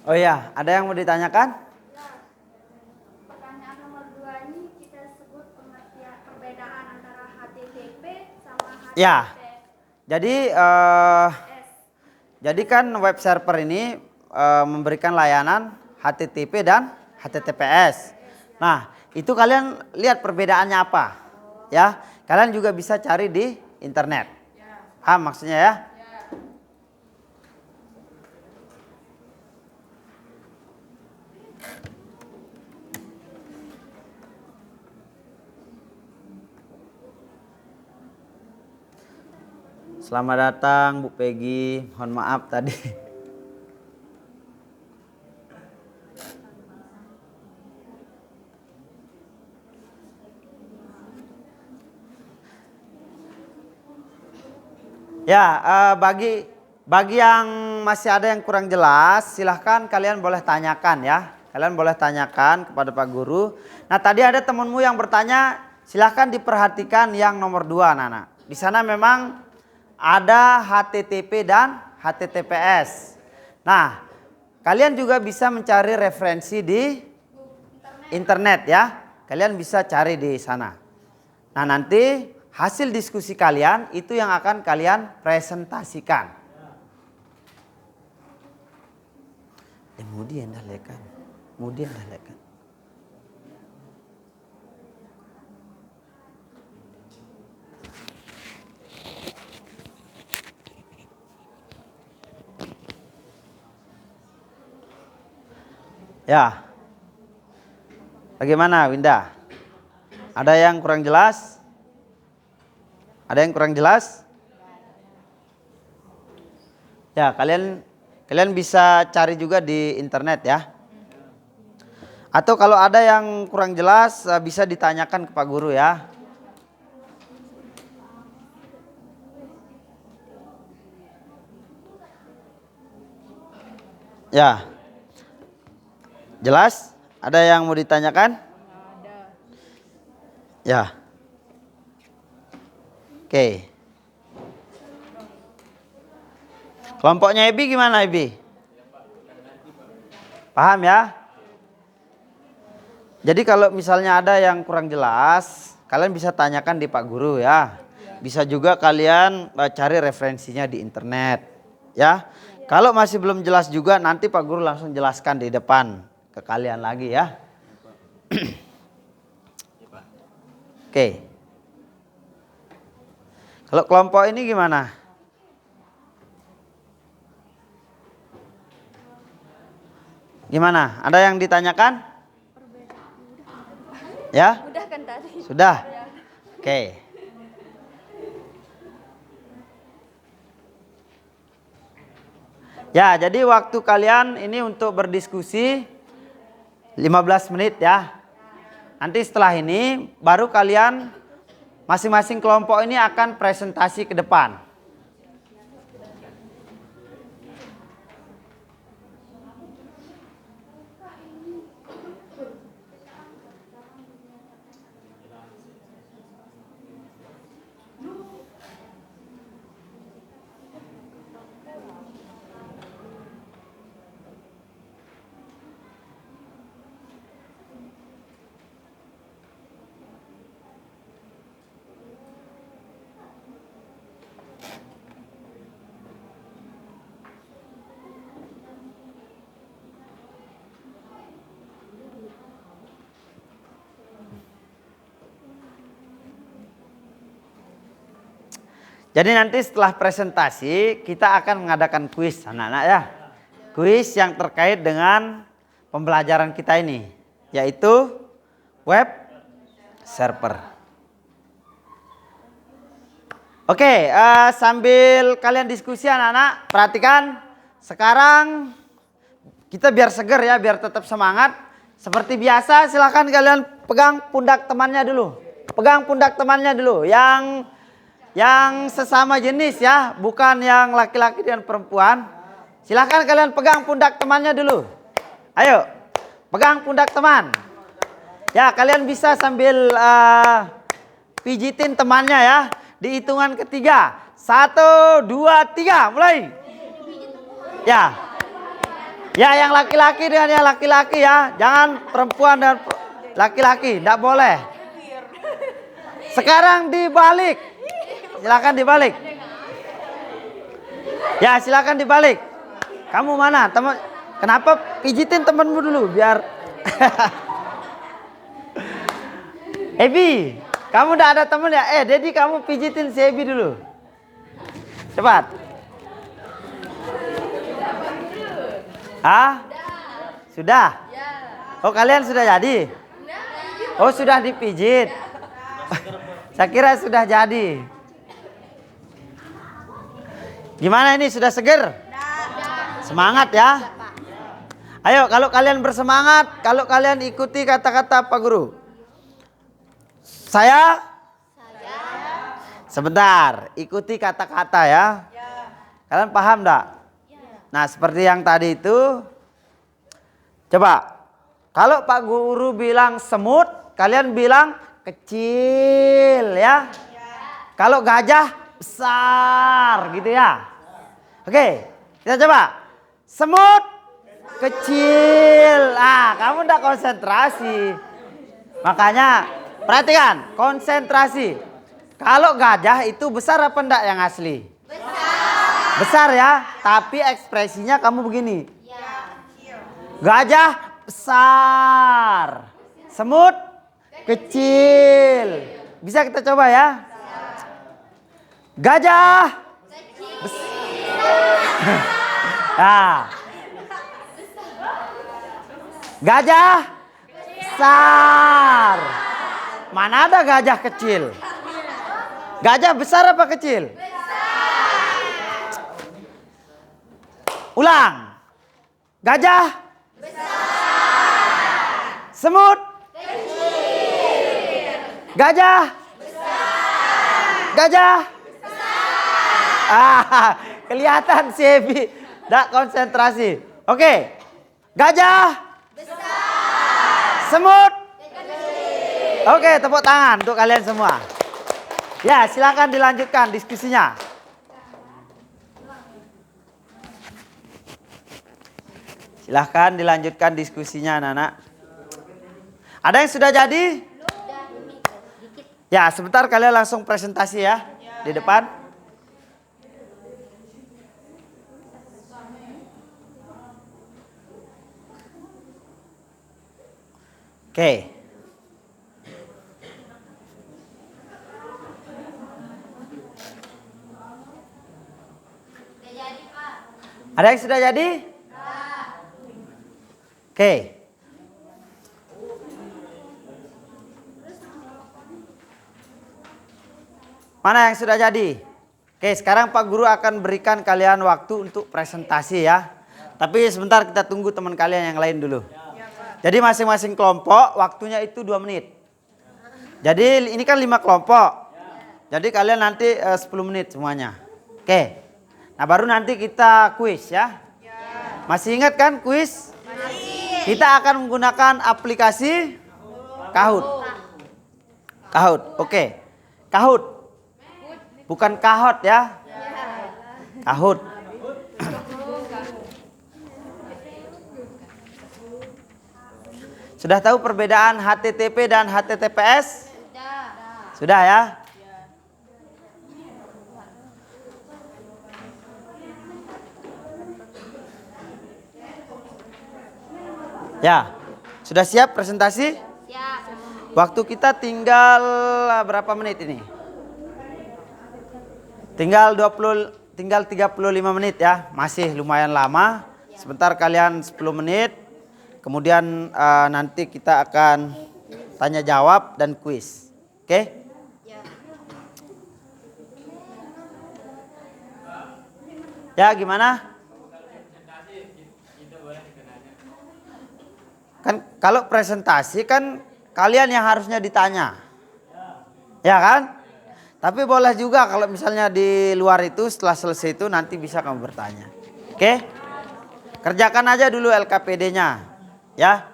Speaker 1: Oh iya, ada yang mau ditanyakan?
Speaker 4: Pertanyaan nomor 2 ini kita sebut pengertian perbedaan antara HTTP sama HTTPS.
Speaker 1: Ya. Jadi kan web server ini memberikan layanan HTTP dan HTTPS. Nah, itu kalian lihat perbedaannya apa? Ya, kalian juga bisa cari di internet. Paham maksudnya ya? Selamat datang Bu Peggy, mohon maaf tadi. Ya, bagi yang masih ada yang kurang jelas, silahkan kalian boleh tanyakan ya. Kalian boleh tanyakan kepada Pak Guru. Nah, tadi ada temanmu yang bertanya, silahkan diperhatikan yang nomor 2, Nana. Di sana memang ada HTTP dan HTTPS. Nah, kalian juga bisa mencari referensi di internet ya. Kalian bisa cari di sana. Nah, nanti hasil diskusi kalian itu yang akan kalian presentasikan. Kemudian dalekan. Ya. Bagaimana Winda? Ada yang kurang jelas? Ada yang kurang jelas? Ya, kalian bisa cari juga di internet ya. Atau kalau ada yang kurang jelas bisa ditanyakan ke Pak Guru ya. Ya. Jelas? Ada yang mau ditanyakan? Ada. Ya. Oke. Kelompoknya Ibi gimana Ibi? Paham ya? Jadi kalau misalnya ada yang kurang jelas, kalian bisa tanyakan di Pak Guru ya. Bisa juga kalian cari referensinya di internet ya. Kalau masih belum jelas juga nanti Pak Guru langsung jelaskan di depan ke kalian lagi ya. Oke. Kalau kelompok ini gimana? Gimana? Ada yang ditanyakan? Ya?
Speaker 4: Udah kan tadi?
Speaker 1: Sudah? Oke. Ya, jadi waktu kalian ini untuk berdiskusi 15 menit ya. Nanti setelah ini baru kalian Masing-masing kelompok ini akan presentasi ke depan. Jadi nanti setelah presentasi kita akan mengadakan kuis anak-anak ya. Kuis yang terkait dengan pembelajaran kita ini, yaitu web server. Oke, sambil kalian diskusi anak-anak, perhatikan. Sekarang kita biar seger ya, biar tetap semangat. Seperti biasa silahkan kalian pegang pundak temannya dulu. Pegang pundak temannya dulu. Yang sesama jenis ya, bukan yang laki-laki dan perempuan. Silahkan kalian pegang pundak temannya dulu. Ayo, pegang pundak teman. Ya, kalian bisa sambil pijitin temannya ya. Di hitungan ketiga. 1, 2, 3, mulai. Ya. Ya, yang laki-laki dengan yang laki-laki ya. Jangan perempuan dan laki-laki, tidak boleh. Sekarang dibalik. Silakan dibalik. Ya, silakan dibalik. Kamu mana? Teman, kenapa pijitin temanmu dulu biar Ebi, kamu udah ada teman ya? Dedi kamu pijitin si Ebi dulu. Cepat. Ah? Sudah? Oh, kalian sudah jadi? Oh, sudah dipijit. Saya kira sudah jadi. Gimana ini, sudah seger? Semangat ya. Ayo, kalau kalian bersemangat, kalau kalian ikuti kata-kata Pak Guru. Saya. Sebentar, ikuti kata-kata ya. Kalian paham enggak? Nah, seperti yang tadi itu. Coba, kalau Pak Guru bilang semut, kalian bilang kecil ya. Kalau gajah besar gitu ya. Oke, kita coba. Semut kecil. Ah, kamu udah konsentrasi. Makanya perhatikan, konsentrasi. Kalau gajah itu besar apa enggak yang asli? Besar. Besar ya, tapi ekspresinya kamu begini. Gajah besar. Semut kecil. Bisa kita coba ya? Gajah nah. Gajah besar. Mana ada gajah kecil? Gajah besar apa kecil? Ulang. Gajah besar. Semut kecil. Gajah besar. Gajah kelihatan si Ebi tidak konsentrasi. Oke, gajah besar. Semut kecil. Oke, tepuk tangan untuk kalian semua. Ya, silakan dilanjutkan diskusinya. Silahkan dilanjutkan diskusinya anak-anak. Ada yang sudah jadi? Ya, sebentar kalian langsung presentasi ya di depan. Oke. Ada yang sudah jadi? Oke. Mana yang sudah jadi? Oke, sekarang Pak Guru akan berikan kalian waktu untuk presentasi ya. Tapi sebentar kita tunggu teman kalian yang lain dulu. Jadi masing-masing kelompok waktunya itu 2 menit. Jadi ini kan 5 kelompok. Jadi kalian nanti 10 menit semuanya. Oke. Nah baru nanti kita kuis ya. Masih ingat kan kuis? Masih. Kita akan menggunakan aplikasi Kahoot. Kahoot, oke. Kahoot. Bukan Kahot ya. Kahoot. Sudah tahu perbedaan HTTP dan HTTPS? Sudah ya? Ya, sudah siap presentasi?
Speaker 3: Siap.
Speaker 1: Waktu kita tinggal berapa menit ini? Tinggal 35 menit ya, masih lumayan lama. Sebentar kalian 10 menit. Kemudian nanti kita akan tanya jawab dan kuis. Oke? Ya, gimana? Kan kalau presentasi kan kalian yang harusnya ditanya. Ya kan? Tapi boleh juga kalau misalnya di luar itu setelah selesai itu nanti bisa kamu bertanya. Oke? Kerjakan aja dulu LKPD-nya. Ya.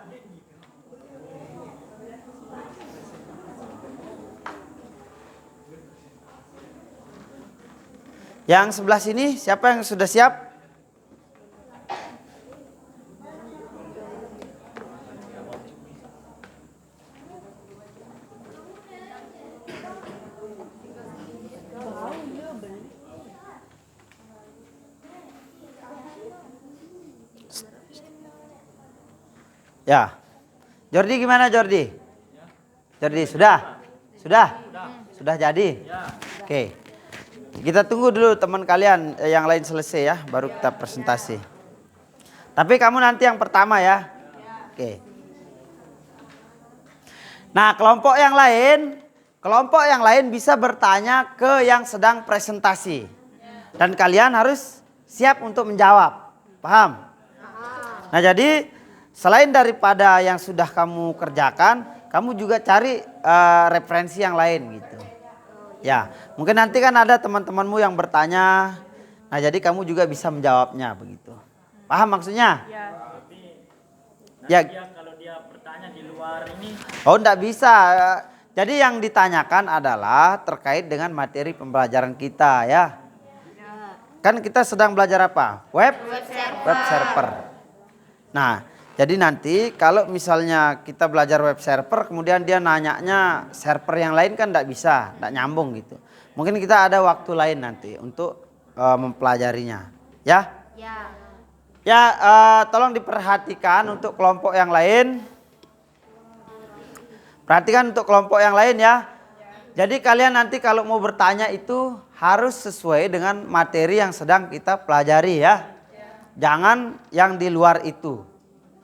Speaker 1: Yang sebelah sini siapa yang sudah siap? Ya. Jordi gimana Jordi? Jordi sudah? Sudah? Sudah jadi? Oke. Kita tunggu dulu teman kalian yang lain selesai ya, baru kita presentasi. Tapi kamu nanti yang pertama ya. Oke. Nah, kelompok yang lain bisa bertanya ke yang sedang presentasi. Dan kalian harus siap untuk menjawab. Paham? Nah, jadi selain daripada yang sudah kamu kerjakan, kamu juga cari referensi yang lain gitu. Ya, mungkin nanti kan ada teman-temanmu yang bertanya. Nah, jadi kamu juga bisa menjawabnya begitu. Paham maksudnya? Ya.
Speaker 2: Kalau dia bertanya di luar ini.
Speaker 1: Oh, enggak bisa. Jadi yang ditanyakan adalah terkait dengan materi pembelajaran kita ya. Kan kita sedang belajar apa? Web server. Nah, jadi nanti kalau misalnya kita belajar web server kemudian dia nanyanya server yang lain kan enggak bisa, enggak nyambung gitu. Mungkin kita ada waktu lain nanti untuk mempelajarinya. Ya? Ya, tolong diperhatikan untuk kelompok yang lain. Perhatikan untuk kelompok yang lain ya. Jadi kalian nanti kalau mau bertanya itu harus sesuai dengan materi yang sedang kita pelajari ya. Jangan yang di luar itu.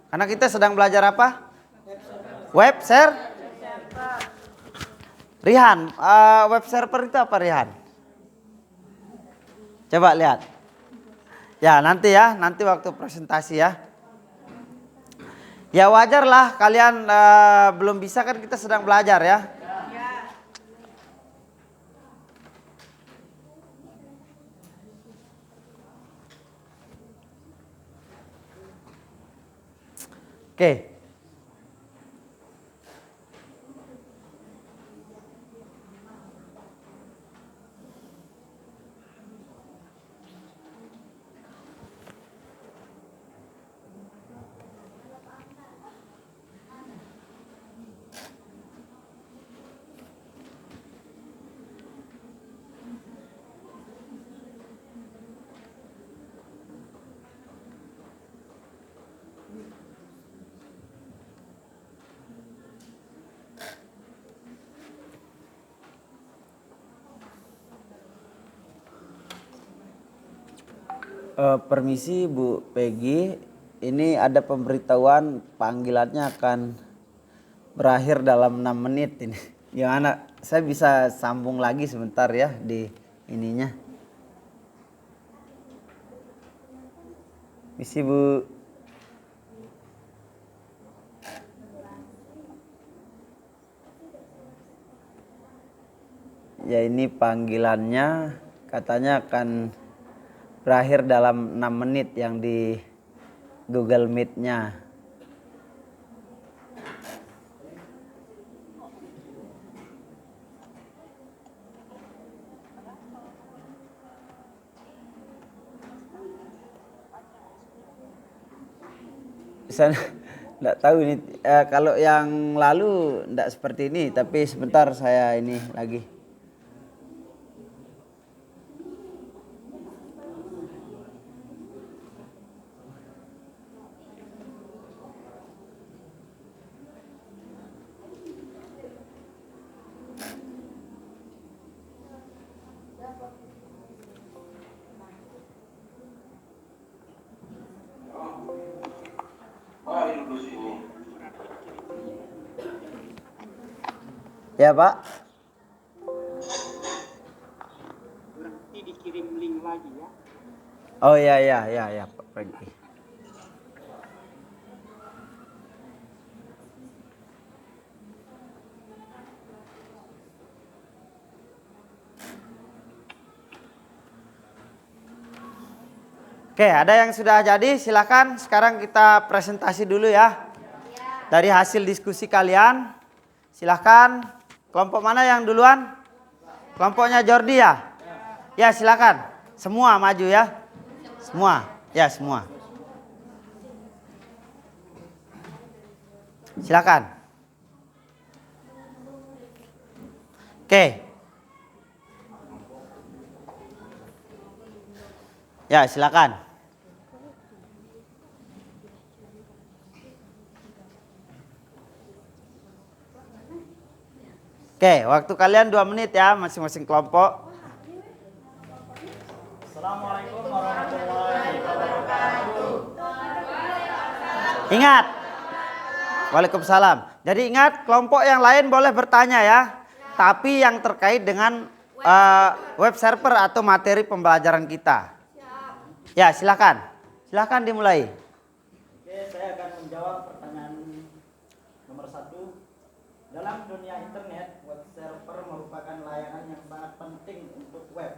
Speaker 1: Karena kita sedang belajar apa? Web server. Rihan, web server itu apa Rihan? Coba lihat. Ya nanti waktu presentasi ya. Ya wajar lah kalian belum bisa kan kita sedang belajar ya. Oke. Permisi Bu Peggy, ini ada pemberitahuan panggilannya akan berakhir dalam 6 menit ini. Gimana? Saya bisa sambung lagi sebentar ya di ininya. Misi Bu. Ya ini panggilannya katanya akan berakhir dalam 6 menit yang di Google Meet-nya. Saya enggak tahu ini kalau yang lalu enggak seperti ini, tapi sebentar saya ini lagi. Ya Pak.
Speaker 2: Berarti dikirim link lagi ya.
Speaker 1: Oh ya Pak Franky. Oke, ada yang sudah jadi, silakan. Sekarang kita presentasi dulu ya. Dari hasil diskusi kalian, silakan. Kelompok mana yang duluan? Kelompoknya Jordi ya? Ya, silakan. Semua maju ya. Semua. Ya, semua. Silakan. Oke. Ya, silakan. Oke, waktu kalian 2 menit ya masing-masing kelompok.
Speaker 2: Assalamualaikum warahmatullahi wabarakatuh.
Speaker 1: Ingat. Waalaikumsalam. Jadi ingat, kelompok yang lain boleh bertanya ya. Tapi yang terkait dengan web server atau materi pembelajaran kita. Ya, silakan. Silakan dimulai.
Speaker 2: Oke, saya akan menjawab pertanyaan nomor 1. Dalam dunia internet, web server merupakan layanan yang sangat penting untuk web.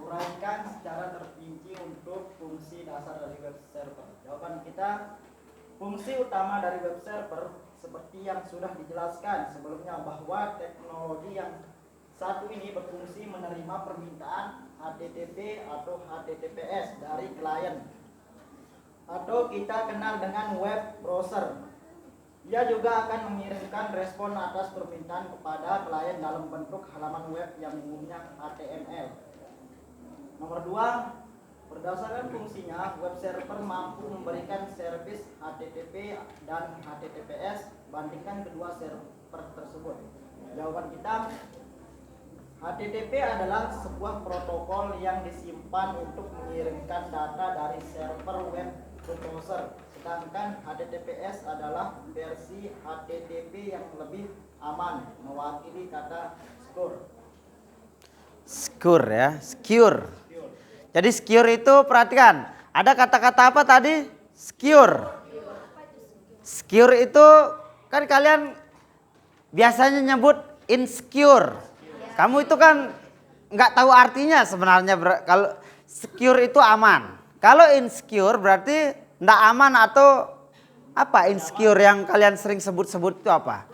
Speaker 2: Uraikan secara terperinci untuk fungsi dasar dari web server. Jawaban kita, fungsi utama dari web server seperti yang sudah dijelaskan sebelumnya bahwa teknologi yang satu ini berfungsi menerima permintaan HTTP atau HTTPS dari klien atau kita kenal dengan web browser. Ia juga akan mengirimkan respon atas permintaan kepada klien dalam bentuk halaman web yang umumnya HTML. Nomor 2, berdasarkan fungsinya, web server mampu memberikan servis HTTP dan HTTPS. Bandingkan kedua server tersebut. Jawaban kita, HTTP adalah sebuah protokol yang disimpan untuk mengirimkan data dari server web ke browser. Sedangkan HTTPS adalah versi HTTP yang lebih aman, mewakili kata secure.
Speaker 1: Secure ya, secure. Jadi secure itu perhatikan, ada kata-kata apa tadi? Secure. Secure itu kan kalian biasanya nyebut insecure. Kamu itu kan nggak tahu artinya sebenarnya. Kalau secure itu aman. Kalau insecure berarti nggak aman atau apa? Insecure yang kalian sering sebut-sebut itu apa?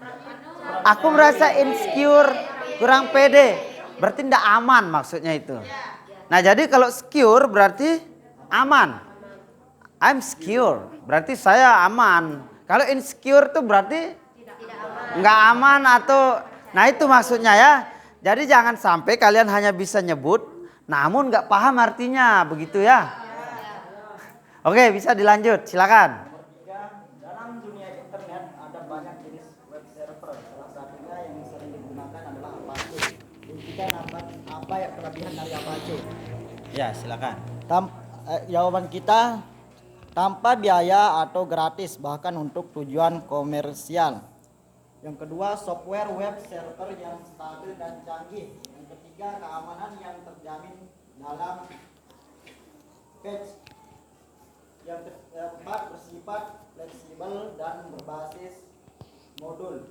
Speaker 1: Aku merasa insecure, kurang pede. Berarti nggak aman maksudnya itu. Nah jadi kalau secure berarti aman. I'm secure, berarti saya aman. Kalau insecure itu berarti nggak aman atau, nah itu maksudnya ya. Jadi jangan sampai kalian hanya bisa nyebut, namun nggak paham artinya, begitu ya. Oke, bisa dilanjut, silakan.
Speaker 2: Nomor 3, dalam dunia internet ada banyak jenis web server. Salah satunya yang sering digunakan adalah Apache. Buktikan apa yang kelebihan dari Apache.
Speaker 1: Ya, silakan.
Speaker 2: Jawaban kita, tanpa biaya atau gratis, bahkan untuk tujuan komersial. Yang kedua, software web server yang stabil dan canggih. Yang ketiga, keamanan yang terjamin dalam patch. Yang keempat, bersifat fleksibel dan berbasis modul.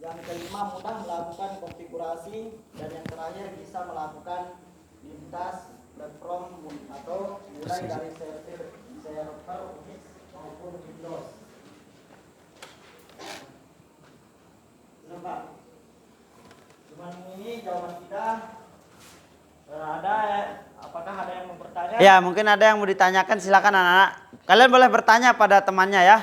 Speaker 2: Yang kelima, mudah melakukan konfigurasi. Dan yang terakhir, bisa melakukan lintas platform atau mulai dari server Unix maupun Windows. Pak, cuman ini jawaban kita. Apakah ada yang mau bertanya?
Speaker 1: Ya, mungkin ada yang mau ditanyakan, silakan anak-anak. Kalian boleh bertanya pada temannya ya.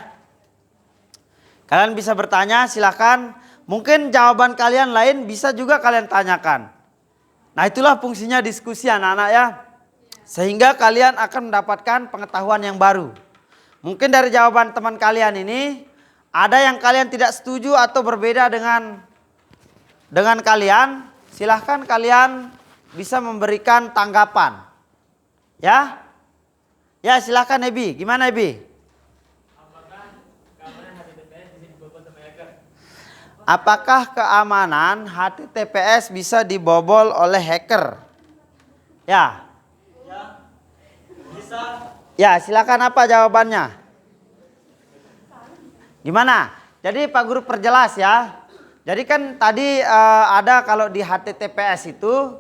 Speaker 1: Kalian bisa bertanya, silakan. Mungkin jawaban kalian lain bisa juga kalian tanyakan. Nah, itulah fungsinya diskusi anak-anak ya. Sehingga kalian akan mendapatkan pengetahuan yang baru. Mungkin dari jawaban teman kalian ini ada yang kalian tidak setuju atau berbeda dengan kalian, silahkan kalian bisa memberikan tanggapan. Ya? Ya, silahkan Ebi. Gimana Ebi? Apakah keamanan HTTPS bisa dibobol oleh hacker? Ya.
Speaker 2: Ya, bisa.
Speaker 1: Ya, silakan apa jawabannya? Gimana? Jadi Pak Guru perjelas ya. Jadi kan tadi ada kalau di HTTPS itu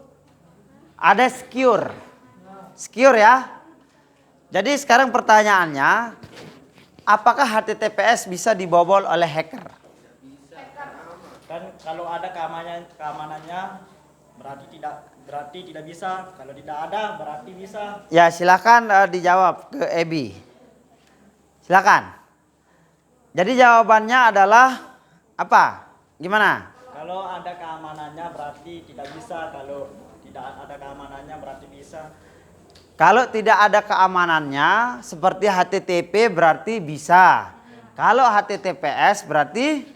Speaker 1: ada secure. Secure ya. Jadi sekarang pertanyaannya, apakah HTTPS bisa dibobol oleh hacker?
Speaker 2: Kan kalau ada keamanannya berarti tidak bisa. Kalau tidak ada berarti bisa.
Speaker 1: Ya, silakan dijawab ke Ebi. Silakan. Jadi jawabannya adalah apa? Gimana?
Speaker 2: Kalau ada keamanannya berarti tidak bisa. Kalau tidak ada keamanannya berarti bisa.
Speaker 1: Kalau tidak ada keamanannya seperti HTTP berarti bisa. Kalau HTTPS berarti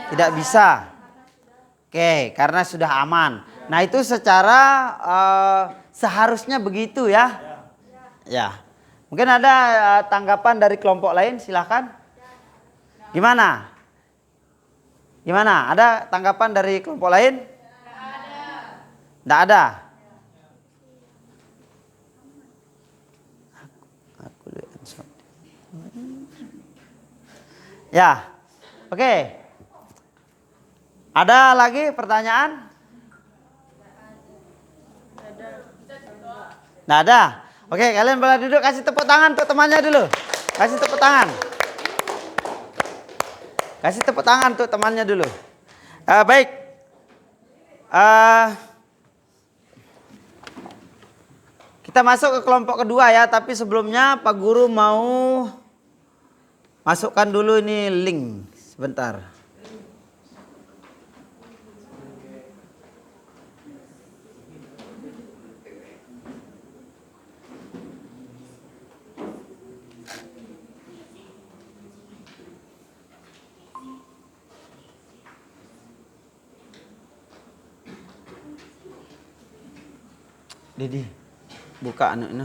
Speaker 1: tidak bisa. Oke, karena sudah aman. Nah, itu secara seharusnya begitu ya. Ya. Mungkin ada tanggapan dari kelompok lain, silakan. Gimana? Gimana? Ada tanggapan dari kelompok lain? Tidak ada. Ya, oke. Ada lagi pertanyaan? Tidak ada. Oke, kalian boleh duduk, kasih tepuk tangan untuk temannya dulu. Kasih tepuk tangan. Kasih tepuk tangan untuk temannya dulu. Baik. Kita masuk ke kelompok kedua ya, tapi sebelumnya Pak Guru mau masukkan dulu ini link sebentar. Didi, buka anu ini.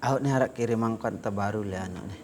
Speaker 1: Aku nih harap kirim angkot terbaru lah anu nih.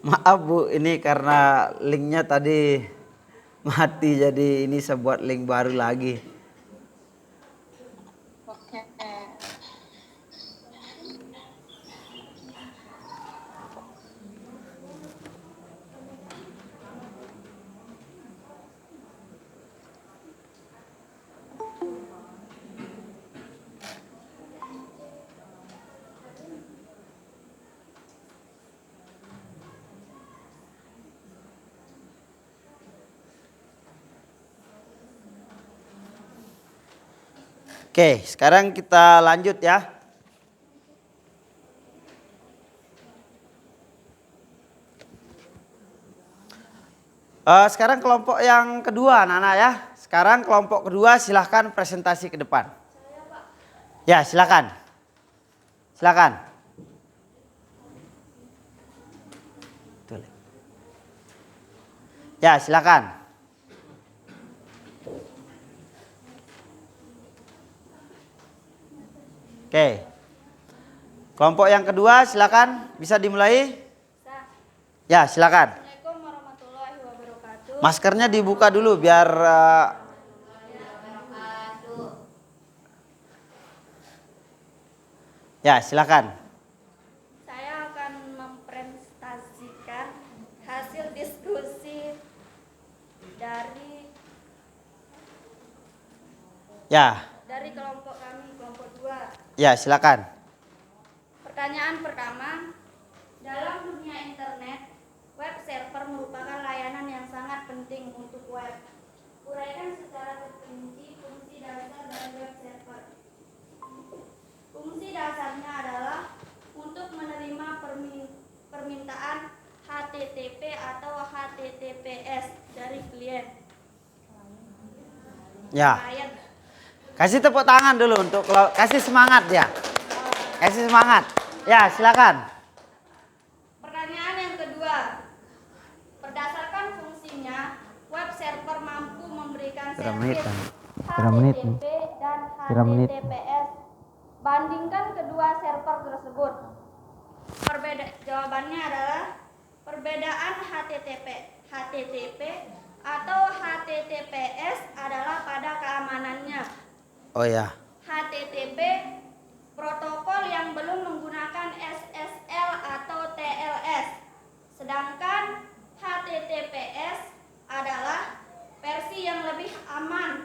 Speaker 1: Maaf Bu, ini karena linknya tadi mati, jadi ini saya buat link baru lagi. Oke, sekarang kita lanjut ya. Sekarang kelompok yang kedua anak-anak ya. Sekarang kelompok kedua silahkan presentasi ke depan. Ya silakan. Silakan. Ya silakan. Oke. Kelompok yang kedua silakan bisa dimulai. Ya silakan.
Speaker 4: Assalamualaikum warahmatullahi wabarakatuh.
Speaker 1: Maskernya dibuka dulu biar ya silakan.
Speaker 4: Saya akan mempresentasikan hasil diskusi dari kelompok kami, kelompok 2.
Speaker 1: Ya silakan.
Speaker 4: Pertanyaan pertama, dalam dunia internet, web server merupakan layanan yang sangat penting untuk web. Uraikan secara terperinci fungsi dasar dari web server. Fungsi dasarnya adalah untuk menerima permintaan HTTP atau HTTPS dari klien.
Speaker 1: Ya.
Speaker 4: Klien.
Speaker 1: Kasih tepuk tangan dulu untuk kasih semangat ya. Kasih semangat. Ya silakan.
Speaker 4: Pertanyaan yang kedua, berdasarkan fungsinya, web server mampu memberikan servis HTTP dan HTTPS. Bandingkan kedua server tersebut. Jawabannya adalah perbedaan HTTP atau HTTPS adalah pada keamanannya.
Speaker 1: Oh ya.
Speaker 4: HTTP protokol yang belum menggunakan SSL atau TLS. Sedangkan HTTPS adalah versi yang lebih aman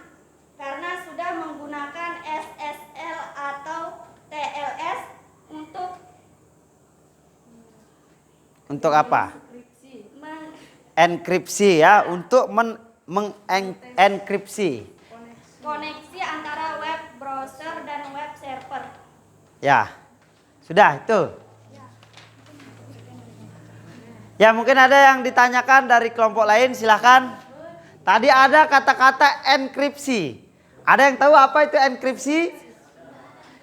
Speaker 4: karena sudah menggunakan SSL atau TLS
Speaker 1: untuk apa? Enkripsi ya, untuk mengenkripsi.
Speaker 4: Koneksi antara web browser dan web server.
Speaker 1: Ya. Sudah itu. Ya mungkin ada yang ditanyakan dari kelompok lain, silahkan. Tadi ada kata-kata enkripsi. Ada yang tahu apa itu enkripsi?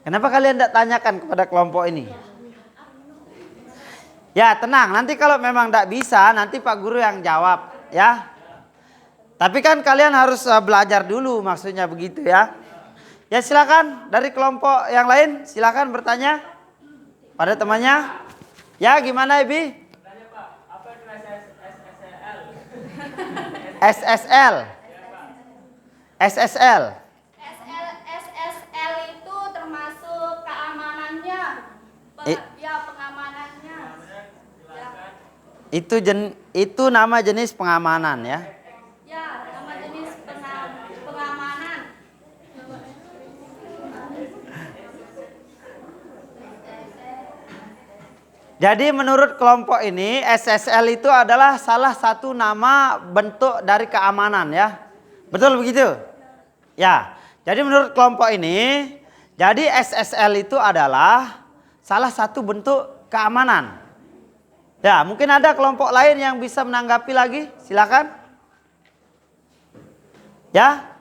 Speaker 1: Kenapa kalian tidak tanyakan kepada kelompok ini? Ya tenang, nanti kalau memang tidak bisa, nanti Pak Guru yang jawab ya. Tapi kan kalian harus belajar dulu, maksudnya begitu ya. Ya silakan dari kelompok yang lain, silakan bertanya pada temannya. Ya gimana Ibi?
Speaker 2: Tanya Pak, apa itu SSL?
Speaker 1: SSL. SSL.
Speaker 4: SSL itu termasuk keamanannya. Ya pengamanannya.
Speaker 1: Itu nama jenis pengamanan ya.
Speaker 4: Ya, nama jenis pengamanan.
Speaker 1: Jadi menurut kelompok ini SSL itu adalah salah satu nama bentuk dari keamanan ya. Betul begitu? Ya. Jadi menurut kelompok ini, jadi SSL itu adalah salah satu bentuk keamanan. Ya, mungkin ada kelompok lain yang bisa menanggapi lagi, silakan. Ya,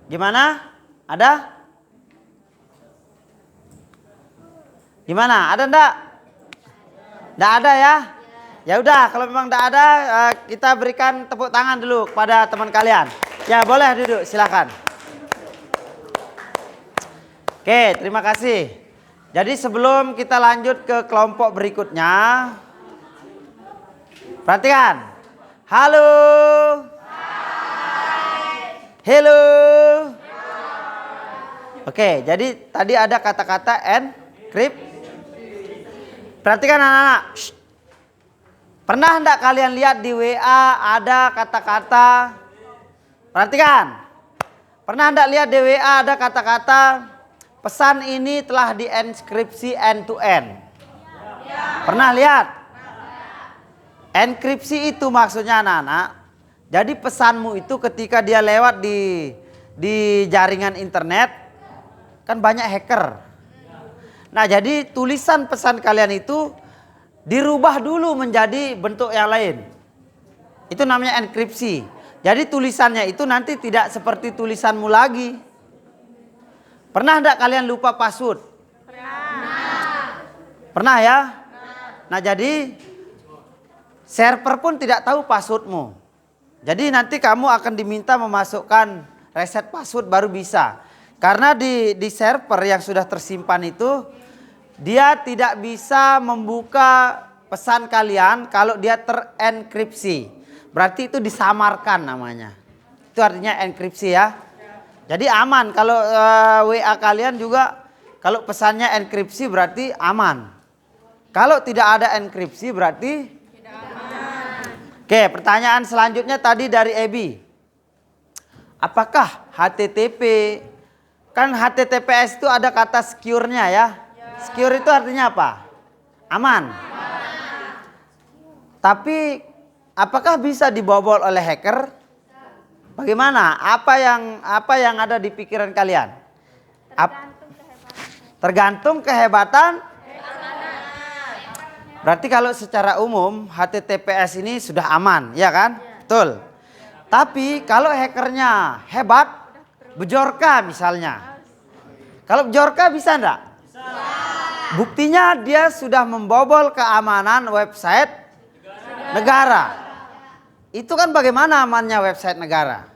Speaker 1: gimana? Ada? Gimana? Ada enggak? Enggak ada ya? Ya udah, kalau memang enggak ada, kita berikan tepuk tangan dulu kepada teman kalian. Ya, boleh duduk, silakan. Oke, terima kasih. Jadi sebelum kita lanjut ke kelompok berikutnya, perhatikan. Halo. Hello. Oke, jadi tadi ada kata-kata enkripsi. Perhatikan anak-anak. Pernah enggak kalian lihat di WA ada kata-kata? Perhatikan. Pernah enggak lihat di WA ada kata-kata pesan ini telah dienkripsi end to end? Pernah lihat? Enkripsi itu maksudnya anak-anak. Jadi pesanmu itu ketika dia lewat di jaringan internet, kan banyak hacker. Nah jadi tulisan pesan kalian itu dirubah dulu menjadi bentuk yang lain. Itu namanya enkripsi. Jadi tulisannya itu nanti tidak seperti tulisanmu lagi. Pernah enggak kalian lupa password? Pernah ya? Nah jadi server pun tidak tahu passwordmu. Jadi nanti kamu akan diminta memasukkan reset password baru bisa. Karena di server yang sudah tersimpan itu dia tidak bisa membuka pesan kalian kalau dia terenkripsi. Berarti itu disamarkan namanya. Itu artinya enkripsi ya. Jadi aman kalau WA kalian juga kalau pesannya enkripsi berarti aman. Kalau tidak ada enkripsi berarti tidak aman. Oke, pertanyaan selanjutnya tadi dari Ebi. Apakah HTTP, kan HTTPS itu ada kata secure-nya ya. Secure itu artinya apa? Aman. Tapi apakah bisa dibobol oleh hacker? Bagaimana? Apa yang ada di pikiran kalian? Tergantung kehebatan. Berarti kalau secara umum HTTPS ini sudah aman, ya kan? Betul. Tapi kalau hackernya hebat, Bjorka misalnya. Kalau Bjorka bisa enggak? Bisa. Buktinya dia sudah membobol keamanan website negara. Itu kan bagaimana amannya website negara.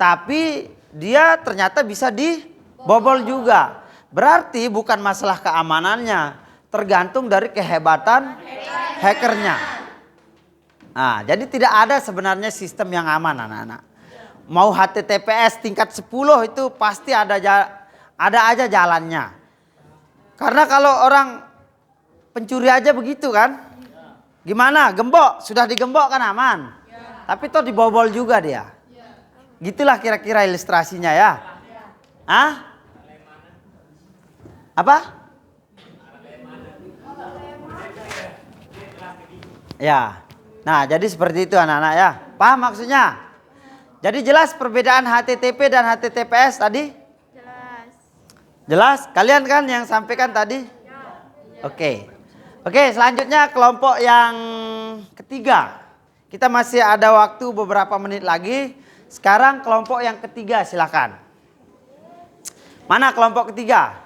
Speaker 1: Tapi dia ternyata bisa dibobol juga. Berarti bukan masalah keamanannya. Tergantung dari kehebatan hackernya. Nah, jadi tidak ada sebenarnya sistem yang aman anak-anak. Mau HTTPS tingkat 10 itu pasti ada aja jalannya. Karena kalau orang pencuri aja begitu kan. Gimana? Gembok, sudah digembok kan aman. Tapi toh dibobol juga dia. Gitulah kira-kira ilustrasinya ya. Hah? Apa? Ya. Nah, jadi seperti itu anak-anak ya. Paham maksudnya? Jadi jelas perbedaan HTTP dan HTTPS tadi? Jelas. Jelas? Kalian kan yang sampaikan tadi? Ya. Oke. Oke, selanjutnya kelompok yang ketiga. Kita masih ada waktu beberapa menit lagi. Sekarang kelompok yang ketiga silakan. Mana kelompok ketiga?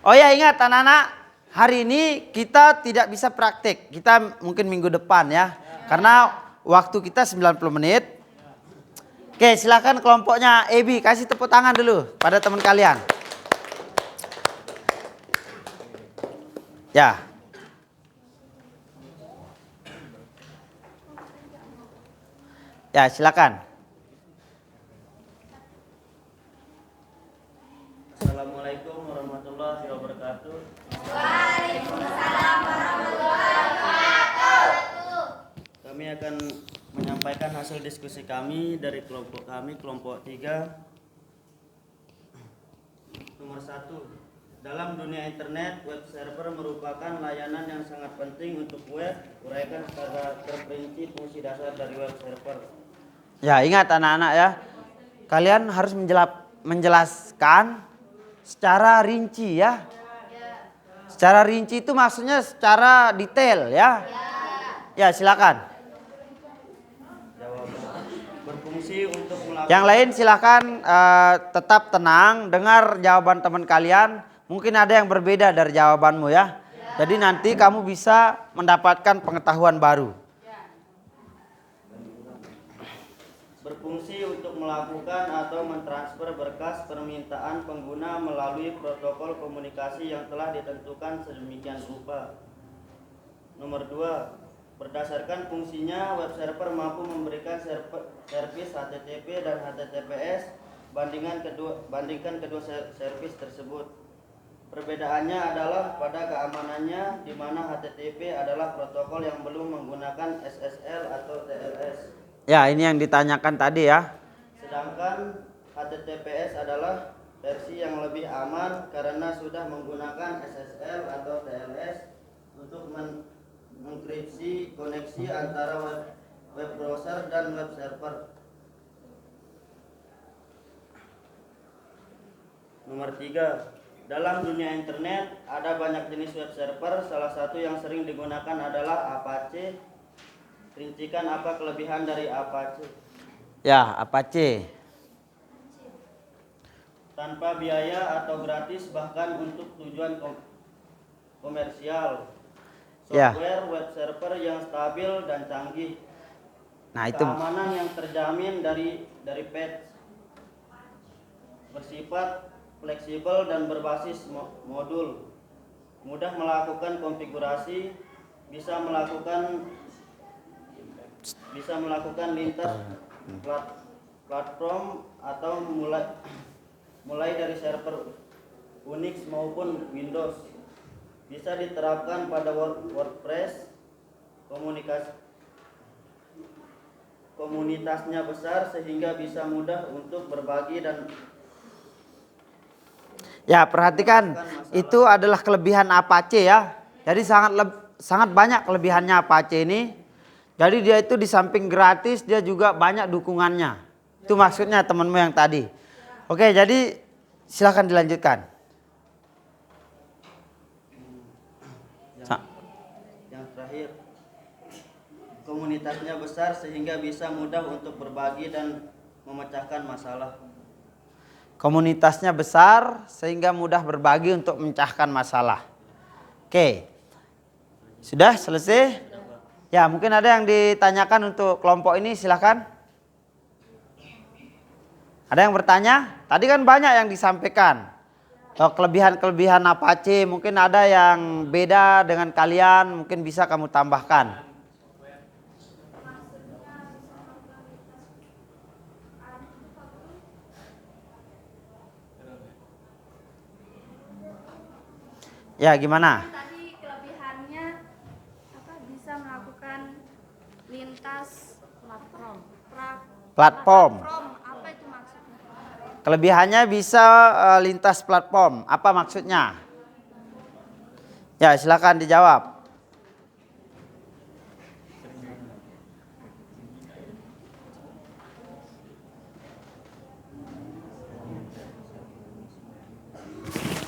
Speaker 1: Oh ya, ingat anak-anak. Hari ini kita tidak bisa praktik. Kita mungkin minggu depan ya. Karena waktu kita 90 menit. Oke, silakan kelompoknya Ebi. Kasih tepuk tangan dulu pada teman kalian. Ya. Ya, silakan.
Speaker 2: Assalamualaikum warahmatullahi wabarakatuh.
Speaker 3: Waalaikumsalam warahmatullahi wabarakatuh.
Speaker 2: Kami akan menyampaikan hasil diskusi kami dari kelompok kami, kelompok 3. Nomor 1. Dalam dunia internet, web server merupakan layanan yang sangat penting untuk web. Uraikan secara terperinci fungsi dasar dari web server.
Speaker 1: Ya, ingat anak-anak ya. Kalian harus menjelaskan secara rinci ya. Secara rinci itu maksudnya secara detail ya. Ya, silakan.
Speaker 2: Berfungsi untuk melakukan.
Speaker 1: Yang lain silakan tetap tenang, dengar jawaban teman kalian. Mungkin ada yang berbeda dari jawabanmu ya. Jadi nanti kamu bisa mendapatkan pengetahuan baru.
Speaker 2: Berfungsi untuk melakukan atau mentransfer berkas permintaan pengguna melalui protokol komunikasi yang telah ditentukan sedemikian rupa. Nomor 2. Berdasarkan fungsinya, web server mampu memberikan servis HTTP dan HTTPS bandingkan kedua servis tersebut. Perbedaannya adalah pada keamanannya, di mana HTTP adalah protokol yang belum menggunakan SSL atau TLS.
Speaker 1: Ya, ini yang ditanyakan tadi ya.
Speaker 2: Sedangkan HTTPS adalah versi yang lebih aman karena sudah menggunakan SSL atau TLS untuk mengenkripsi koneksi antara web browser dan web server. Nomor 3. Dalam dunia internet ada banyak jenis web server. Salah satu yang sering digunakan adalah Apache, Rincikan apa kelebihan dari Apache?
Speaker 1: Ya, Apache.
Speaker 2: Tanpa biaya atau gratis bahkan untuk tujuan komersial.
Speaker 1: Ya.
Speaker 2: Software web server yang stabil dan canggih.
Speaker 1: Nah, itu
Speaker 2: Keamanan yang terjamin dari patch. Bersifat fleksibel dan berbasis modul. Mudah melakukan konfigurasi, bisa melakukan lintas platform atau mulai dari server Unix maupun Windows. Bisa diterapkan pada WordPress. Komunitasnya besar sehingga bisa mudah untuk berbagi dan
Speaker 1: ya, perhatikan, itu adalah kelebihan Apache ya. Jadi sangat banyak kelebihannya Apache ini. Jadi dia itu di samping gratis, dia juga banyak dukungannya. Itu maksudnya temanmu yang tadi. Oke, jadi silahkan dilanjutkan.
Speaker 2: yang terakhir, komunitasnya besar sehingga bisa mudah untuk berbagi dan memecahkan masalah.
Speaker 1: Komunitasnya besar sehingga mudah berbagi untuk memecahkan masalah. Oke. Sudah selesai? Ya, mungkin ada yang ditanyakan untuk kelompok ini, silakan. Ada yang bertanya? Tadi kan banyak yang disampaikan. Kelebihan-kelebihan Apache, mungkin ada yang beda dengan kalian, mungkin bisa kamu tambahkan. Ya, gimana?
Speaker 4: Tadi kelebihannya bisa melakukan lintas
Speaker 1: Platform.
Speaker 4: Apa itu maksudnya?
Speaker 1: Kelebihannya bisa lintas platform. Apa maksudnya? Ya, silakan dijawab.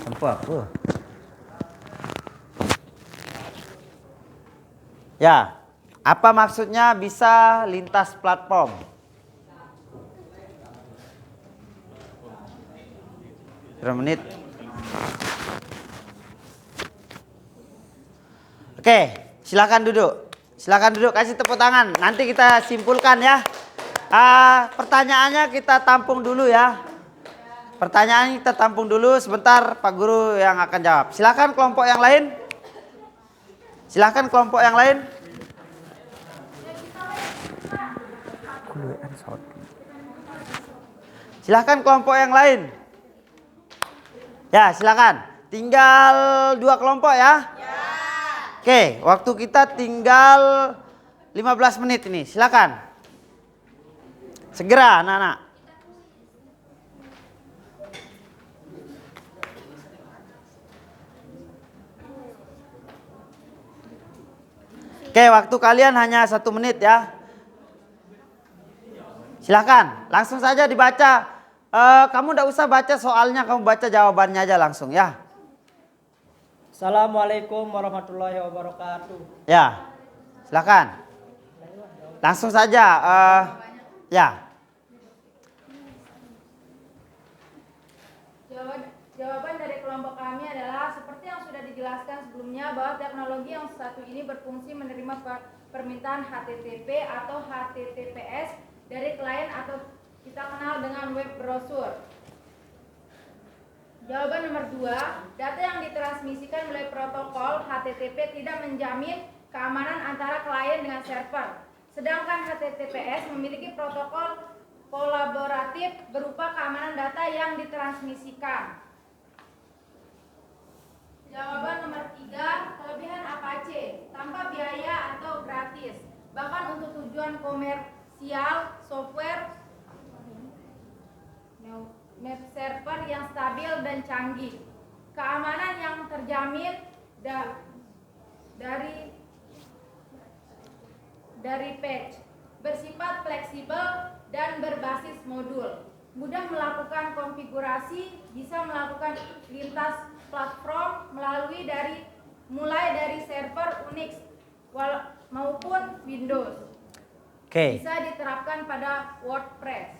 Speaker 1: Apa? Ya, apa maksudnya bisa lintas platform? Berapa menit? Oke, silakan duduk. Silakan duduk, kasih tepuk tangan. Nanti kita simpulkan ya. Pertanyaannya kita tampung dulu ya. Pertanyaannya kita tampung dulu sebentar, Pak Guru yang akan jawab. Silakan kelompok yang lain. Silakan kelompok yang lain. Silakan kelompok yang lain. Ya, silakan. Tinggal 2 kelompok ya. Oke, waktu kita tinggal 15 menit ini. Silakan. Segera anak-anak. Oke, waktu kalian hanya 1 menit ya. Silakan, langsung saja dibaca. Kamu tidak usah baca soalnya, kamu baca jawabannya aja langsung ya.
Speaker 2: Assalamualaikum warahmatullahi wabarakatuh.
Speaker 1: Ya, silakan. Langsung saja. Ya.
Speaker 5: Jawaban dari kelompok kami adalah seperti yang sudah dijelaskan sebelumnya bahwa teknologi yang satu ini berfungsi menerima permintaan HTTP atau HTTPS dari klien atau kita kenal dengan web browser. Jawaban nomor 2, data yang ditransmisikan melalui protokol HTTP tidak menjamin keamanan antara klien dengan server. Sedangkan HTTPS memiliki protokol kolaboratif berupa keamanan data yang ditransmisikan. Jawaban nomor 3, kelebihan Apache tanpa biaya atau gratis, bahkan untuk tujuan komersial, software web server yang stabil dan canggih, keamanan yang terjamin dari patch, bersifat fleksibel dan berbasis modul, mudah melakukan konfigurasi, bisa melakukan lintas platform mulai dari server Unix maupun Windows,
Speaker 1: Oke.
Speaker 5: Bisa diterapkan pada WordPress.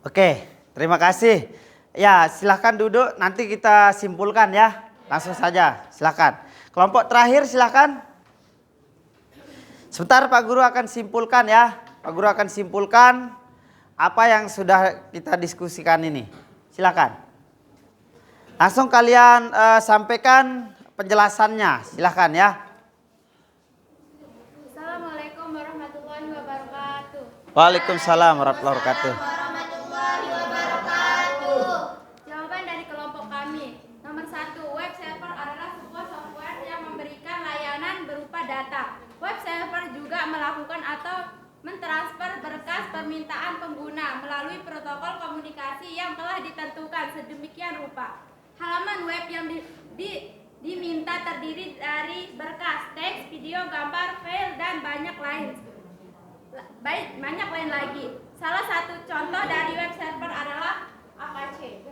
Speaker 1: Oke, terima kasih. Ya, silahkan duduk, nanti kita simpulkan ya. Langsung saja, silahkan. Kelompok terakhir silahkan. Sebentar Pak Guru akan simpulkan ya. Pak Guru akan simpulkan apa yang sudah kita diskusikan ini. Silahkan. Langsung kalian sampaikan penjelasannya, silahkan ya.
Speaker 4: Assalamualaikum warahmatullahi wabarakatuh.
Speaker 1: Waalaikumsalam warahmatullahi wabarakatuh.
Speaker 4: Jawaban dari kelompok kami. Nomor 1, web server adalah sebuah software yang memberikan layanan berupa data. Web server juga melakukan atau mentransfer berkas permintaan pengguna melalui protokol komunikasi yang telah ditentukan sedemikian rupa. Halaman web yang diminta terdiri dari berkas, teks, video, gambar, file, dan banyak lain lagi. Salah satu contoh dari web server adalah Apache.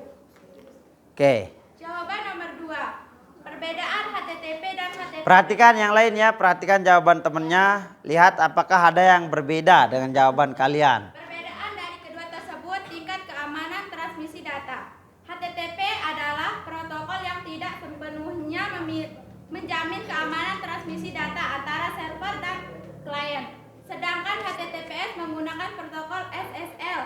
Speaker 1: Oke.
Speaker 4: Jawaban nomor 2. Perbedaan HTTP dan HTTP.
Speaker 1: Perhatikan yang lain ya, perhatikan jawaban temennya. Lihat apakah ada yang berbeda dengan jawaban kalian.
Speaker 4: Perbedaan dari kedua tersebut tingkat keamanan transmisi data. HTTP adalah protokol yang tidak sepenuhnya menjamin keamanan transmisi data antara server dan klien. Sedangkan HTTPS menggunakan protokol SSL,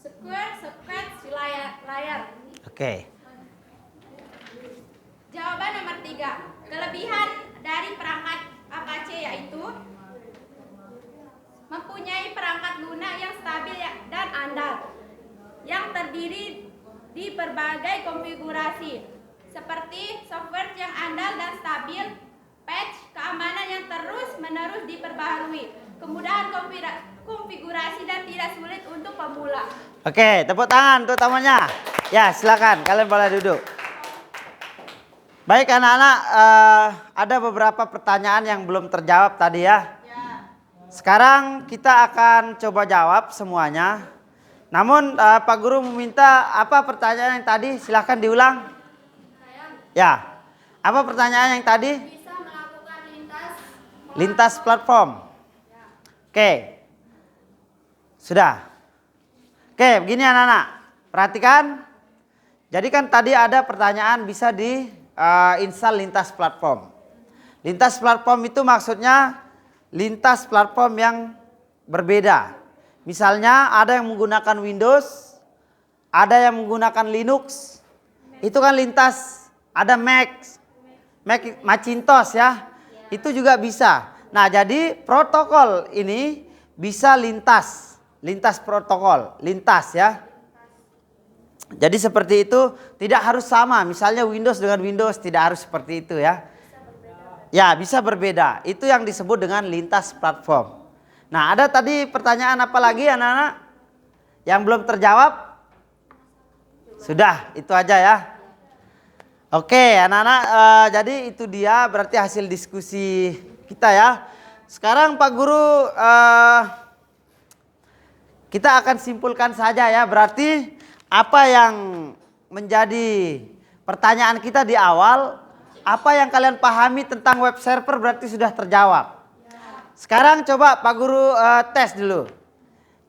Speaker 4: Secure Socket Layer.
Speaker 1: Oke.
Speaker 4: Jawaban nomor 3. Kelebihan dari perangkat Apache yaitu mempunyai perangkat lunak yang stabil dan andal, yang terdiri di berbagai konfigurasi seperti software yang andal dan stabil, patch, keamanan yang terus-menerus diperbaharui, kemudahan konfigurasi dan tidak sulit untuk pemula.
Speaker 1: Oke, tepuk tangan untuk tamunya. Ya, silakan kalian boleh duduk. Baik anak-anak, ada beberapa pertanyaan yang belum terjawab tadi ya. Sekarang kita akan coba jawab semuanya. Namun Pak Guru meminta apa pertanyaan yang tadi? Silahkan diulang. Ya, apa pertanyaan yang tadi?
Speaker 4: Bisa melakukan
Speaker 1: Lintas platform. Oke, sudah. Oke, begini anak-anak, perhatikan. Jadi kan tadi ada pertanyaan bisa install lintas platform. Lintas platform itu maksudnya lintas platform yang berbeda. Misalnya ada yang menggunakan Windows, ada yang menggunakan Linux. Itu kan lintas. Ada Mac, Macintosh ya. Itu juga bisa. Nah, jadi protokol ini bisa lintas protokol, lintas ya. Jadi seperti itu, tidak harus sama. Misalnya Windows dengan Windows tidak harus seperti itu ya. Ya, bisa berbeda. Itu yang disebut dengan lintas platform. Nah, ada tadi pertanyaan apa lagi anak-anak? Yang belum terjawab? Sudah, itu aja ya. Oke, anak-anak, jadi itu dia berarti hasil diskusi kita ya. Sekarang Pak Guru, kita akan simpulkan saja ya. Berarti apa yang menjadi pertanyaan kita di awal, apa yang kalian pahami tentang web server berarti sudah terjawab. Sekarang coba Pak Guru tes dulu.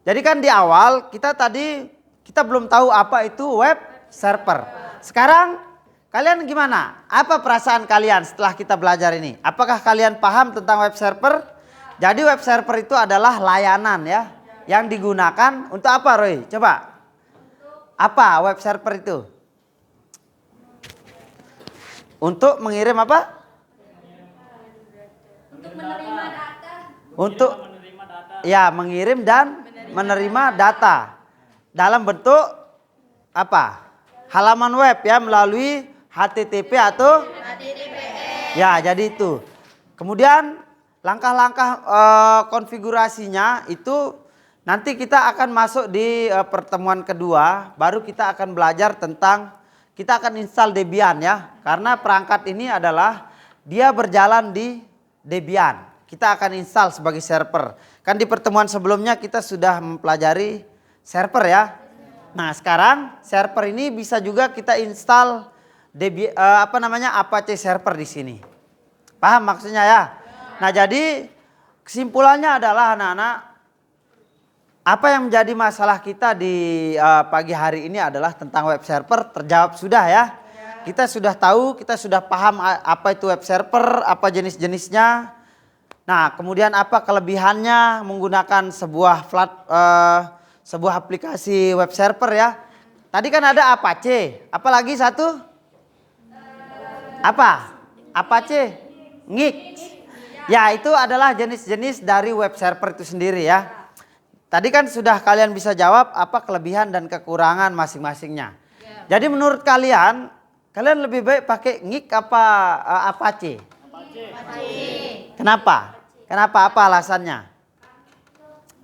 Speaker 1: Jadi kan di awal kita belum tahu apa itu web server. Sekarang kalian gimana? Apa perasaan kalian setelah kita belajar ini? Apakah kalian paham tentang web server? Jadi web server itu adalah layanan ya, yang digunakan untuk apa, Roy? Coba. Apa web server itu? Untuk mengirim apa?
Speaker 4: Untuk menerima data.
Speaker 1: Untuk ya, mengirim dan menerima data dalam bentuk apa? Halaman web ya, melalui HTTP atau HTTPS. Ya, jadi itu. Kemudian langkah-langkah konfigurasinya itu nanti kita akan masuk di pertemuan kedua, baru kita akan belajar tentang, kita akan install Debian ya. Karena perangkat ini adalah dia berjalan di Debian. Kita akan install sebagai server. Kan di pertemuan sebelumnya kita sudah mempelajari server ya. Nah, sekarang server ini bisa juga kita install Apache server di sini. Paham maksudnya ya? Nah, jadi kesimpulannya adalah anak-anak, apa yang menjadi masalah kita di pagi hari ini adalah tentang web server terjawab sudah ya. Kita sudah tahu, kita sudah paham apa itu web server, apa jenis-jenisnya. Nah, kemudian apa kelebihannya menggunakan sebuah aplikasi web server ya. Tadi kan ada Apache, apa lagi satu? Apa? Apache, Ngik. Ya, itu adalah jenis-jenis dari web server itu sendiri ya. Tadi kan sudah kalian bisa jawab apa kelebihan dan kekurangan masing-masingnya. Jadi menurut kalian lebih baik pakai Ngik apa Apache? Kenapa? Kenapa? Apa alasannya?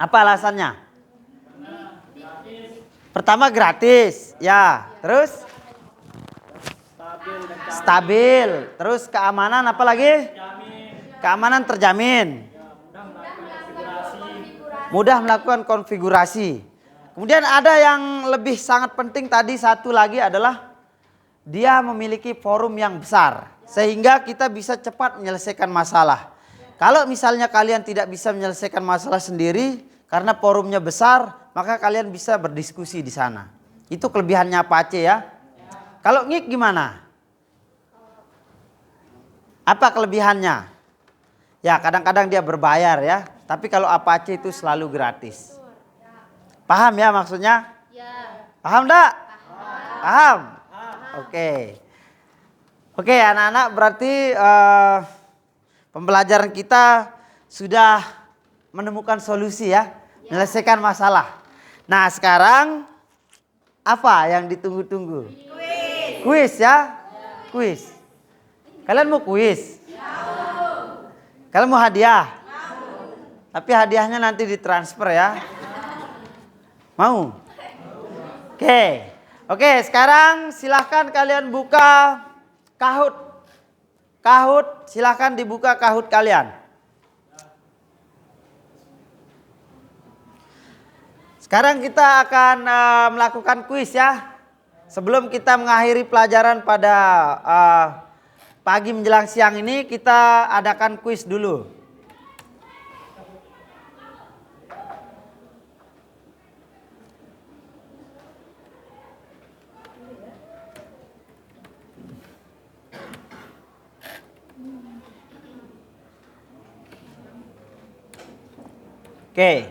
Speaker 1: Apa alasannya? Pertama gratis, ya. Terus? Stabil. Terus keamanan apa lagi? Keamanan terjamin. Mudah melakukan konfigurasi. Kemudian ada yang lebih sangat penting tadi satu lagi adalah dia memiliki forum yang besar. Sehingga kita bisa cepat menyelesaikan masalah. Kalau misalnya kalian tidak bisa menyelesaikan masalah sendiri karena forumnya besar, maka kalian bisa berdiskusi di sana. Itu kelebihannya Apache ya. Kalau Ngik gimana? Apa kelebihannya? Ya kadang-kadang dia berbayar ya. Tapi kalau Apache itu selalu gratis. Paham ya maksudnya?
Speaker 3: Ya.
Speaker 1: Paham enggak? Paham? Oke. Oke anak-anak, berarti pembelajaran kita sudah menemukan solusi ya. Menyelesaikan masalah. Nah sekarang apa yang ditunggu-tunggu? Kuis ya? Kuis. Kalian mau kuis? Kalian mau hadiah? Tapi hadiahnya nanti ditransfer ya. Mau? Oke. Oke, sekarang silahkan kalian buka Kahoot. Kahoot, silahkan dibuka Kahoot kalian. Sekarang kita akan melakukan kuis ya. Sebelum kita mengakhiri pelajaran pada pagi menjelang siang ini, kita adakan kuis dulu. Oke.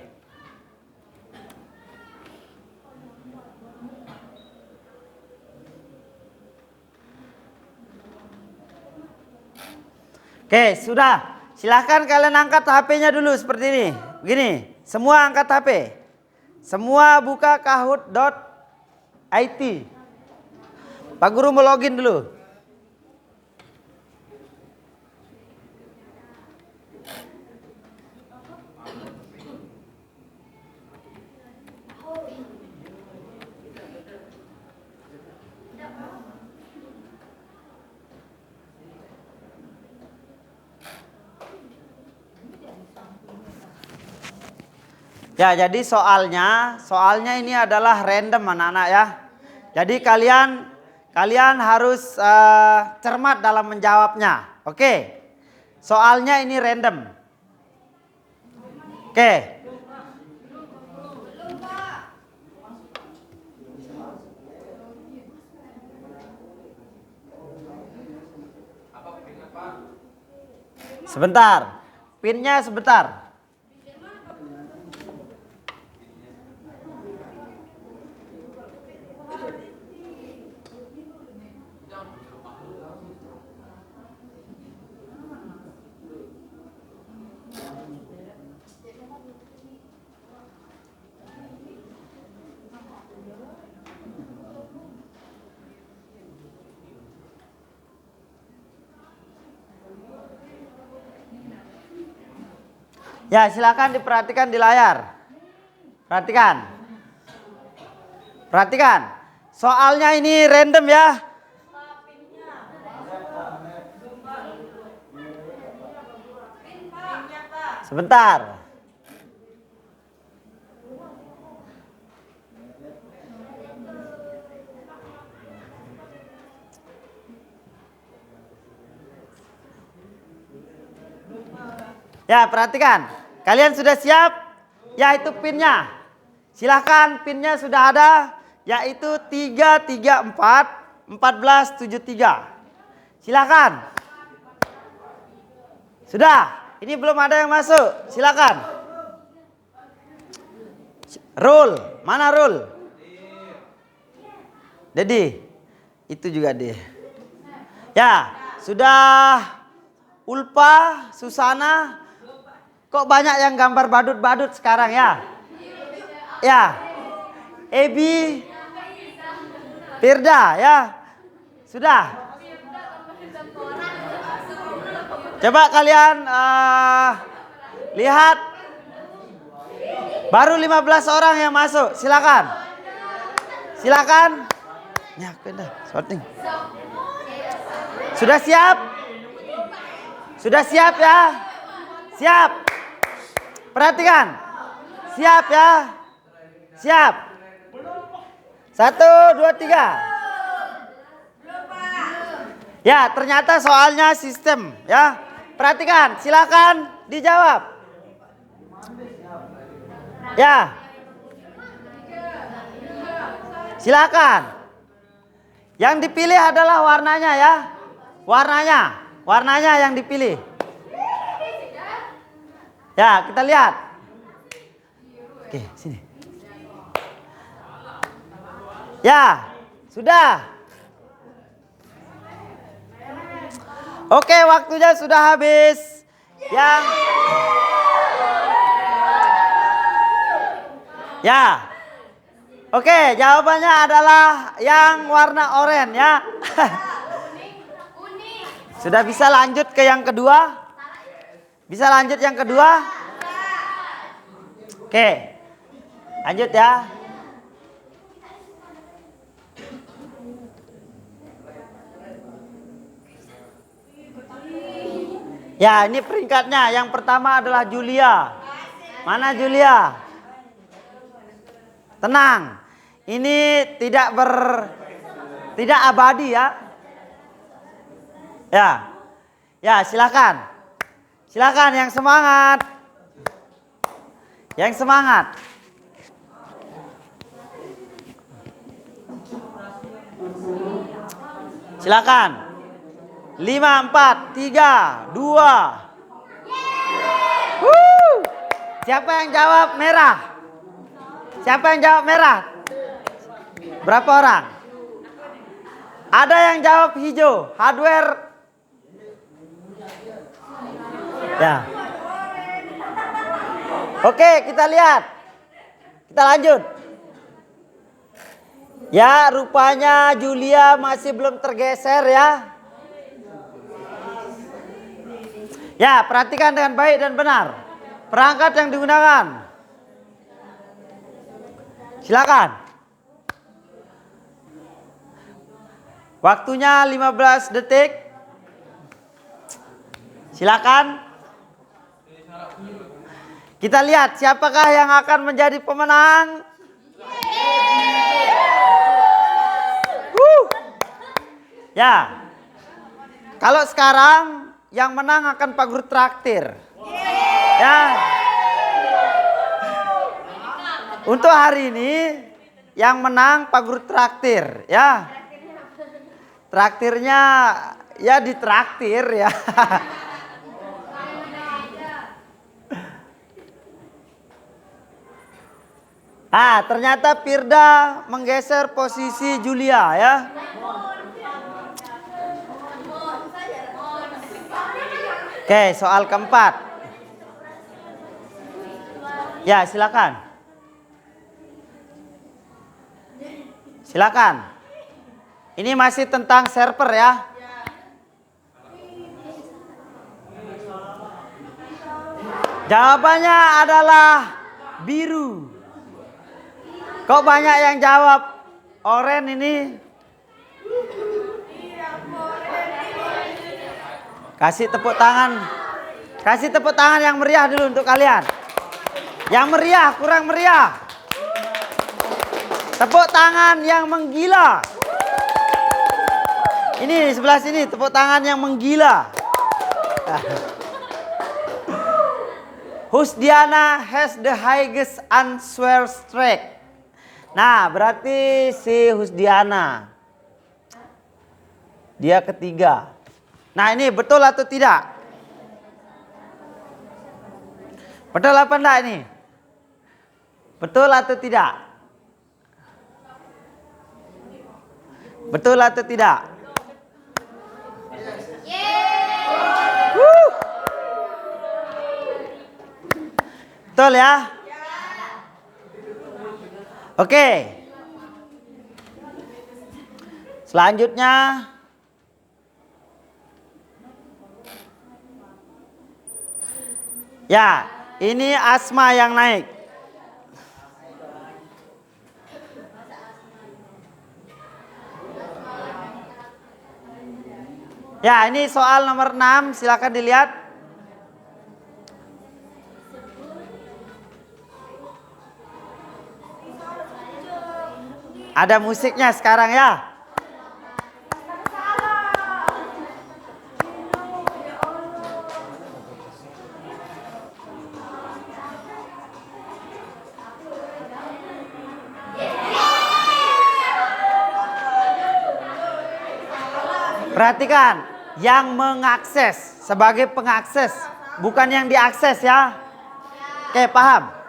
Speaker 1: Oke, sudah. Silahkan kalian angkat HP-nya dulu seperti ini. Begini, semua angkat HP. Semua buka kahoot.it. Pak Guru mau login dulu. Ya, jadi soalnya ini adalah random anak-anak ya. Jadi kalian harus cermat dalam menjawabnya. Oke. Soalnya ini random. Oke. Sebentar. Pinnya sebentar. Ya, silakan diperhatikan di layar. Perhatikan. Perhatikan. Soalnya ini random ya. Sebentar. Ya, perhatikan. Kalian sudah siap? Ya, itu pinnya. Silahkan, pinnya sudah ada. Yaitu 334 1473. Silahkan. Sudah. Ini belum ada yang masuk. Silahkan. Rul. Mana Rul? Dedi. Itu juga dia. Ya, sudah. Ulpa, Susana. Kok banyak yang gambar badut-badut sekarang ya? Ya. Ebi. Firda ya. Sudah. Coba kalian lihat. Baru 15 orang yang masuk. Silakan. Silakan. Ini aku dah sorting. Sudah siap? Sudah siap ya? Siap. Perhatikan. Siap ya? Siap. 1, 2, 3. Ya, ternyata soalnya sistem ya. Perhatikan, silakan dijawab. Ya. Silakan. Yang dipilih adalah warnanya ya. Warnanya yang dipilih. Ya, kita lihat. Oke, sini. Ya, sudah. Oke, waktunya sudah habis. Ya. Oke, jawabannya adalah yang warna oranye ya. Sudah bisa lanjut ke yang kedua? Bisa lanjut yang kedua? Oke. Lanjut ya. Ya, ini peringkatnya. Yang pertama adalah Julia. Mana Julia? Tenang. Ini tidak abadi ya. Ya. Ya, silakan. Silakan yang semangat. Yang semangat. Silakan. 5, 4, 3, 2. Siapa yang jawab merah? Siapa yang jawab merah? Berapa orang? Ada yang jawab hijau, hardware. Ya. Oke, kita lihat. Kita lanjut. Ya, rupanya Julia masih belum tergeser ya. Ya, perhatikan dengan baik dan benar. Perangkat yang digunakan. Silakan. Waktunya 15 detik. Silakan. Kita lihat siapakah yang akan menjadi pemenang. Ya. Kalau sekarang yang menang akan Pak Guru traktir. Ya. Untuk hari ini yang menang Pak Guru traktir ya. Traktirnya ya ditraktir ya. Ah, ternyata Firda menggeser posisi Julia ya. Oke, soal keempat. Ya, silakan. Silakan. Ini masih tentang server ya. Jawabannya adalah biru. Kok banyak yang jawab oranye ini? Kasih tepuk tangan. Kasih tepuk tangan yang meriah dulu untuk kalian. Yang meriah, kurang meriah. Tepuk tangan yang menggila. Ini di sebelah sini tepuk tangan yang menggila. Husdiana has the highest answer streak. Nah, berarti si Husdiana. Dia ketiga. Nah, ini betul atau tidak? Betul apa enggak ini? Betul atau tidak? Betul atau tidak? Betul ya? Oke. Selanjutnya ya, ini Asma yang naik. Ya, ini soal nomor 6, silakan dilihat. Ada musiknya sekarang ya. Perhatikan, yang mengakses sebagai pengakses, bukan yang diakses ya. Oke, paham?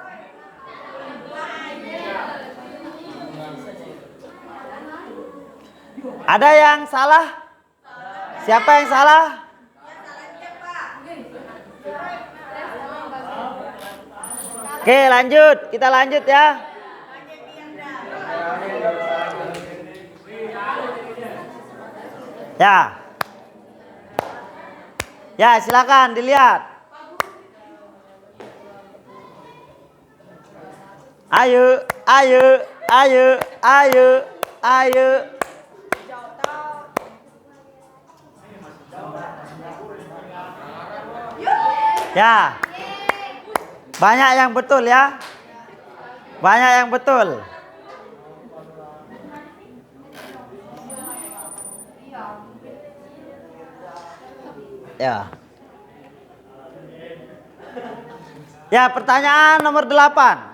Speaker 1: Ada yang salah? Siapa yang salah? Oke, lanjut. Kita lanjut ya. Ya. Ya, silakan dilihat. Ayo, ayo, ayo, ayo, ayo. Ya. Banyak yang betul ya. Banyak yang betul. Ya. Ya, pertanyaan nomor 8.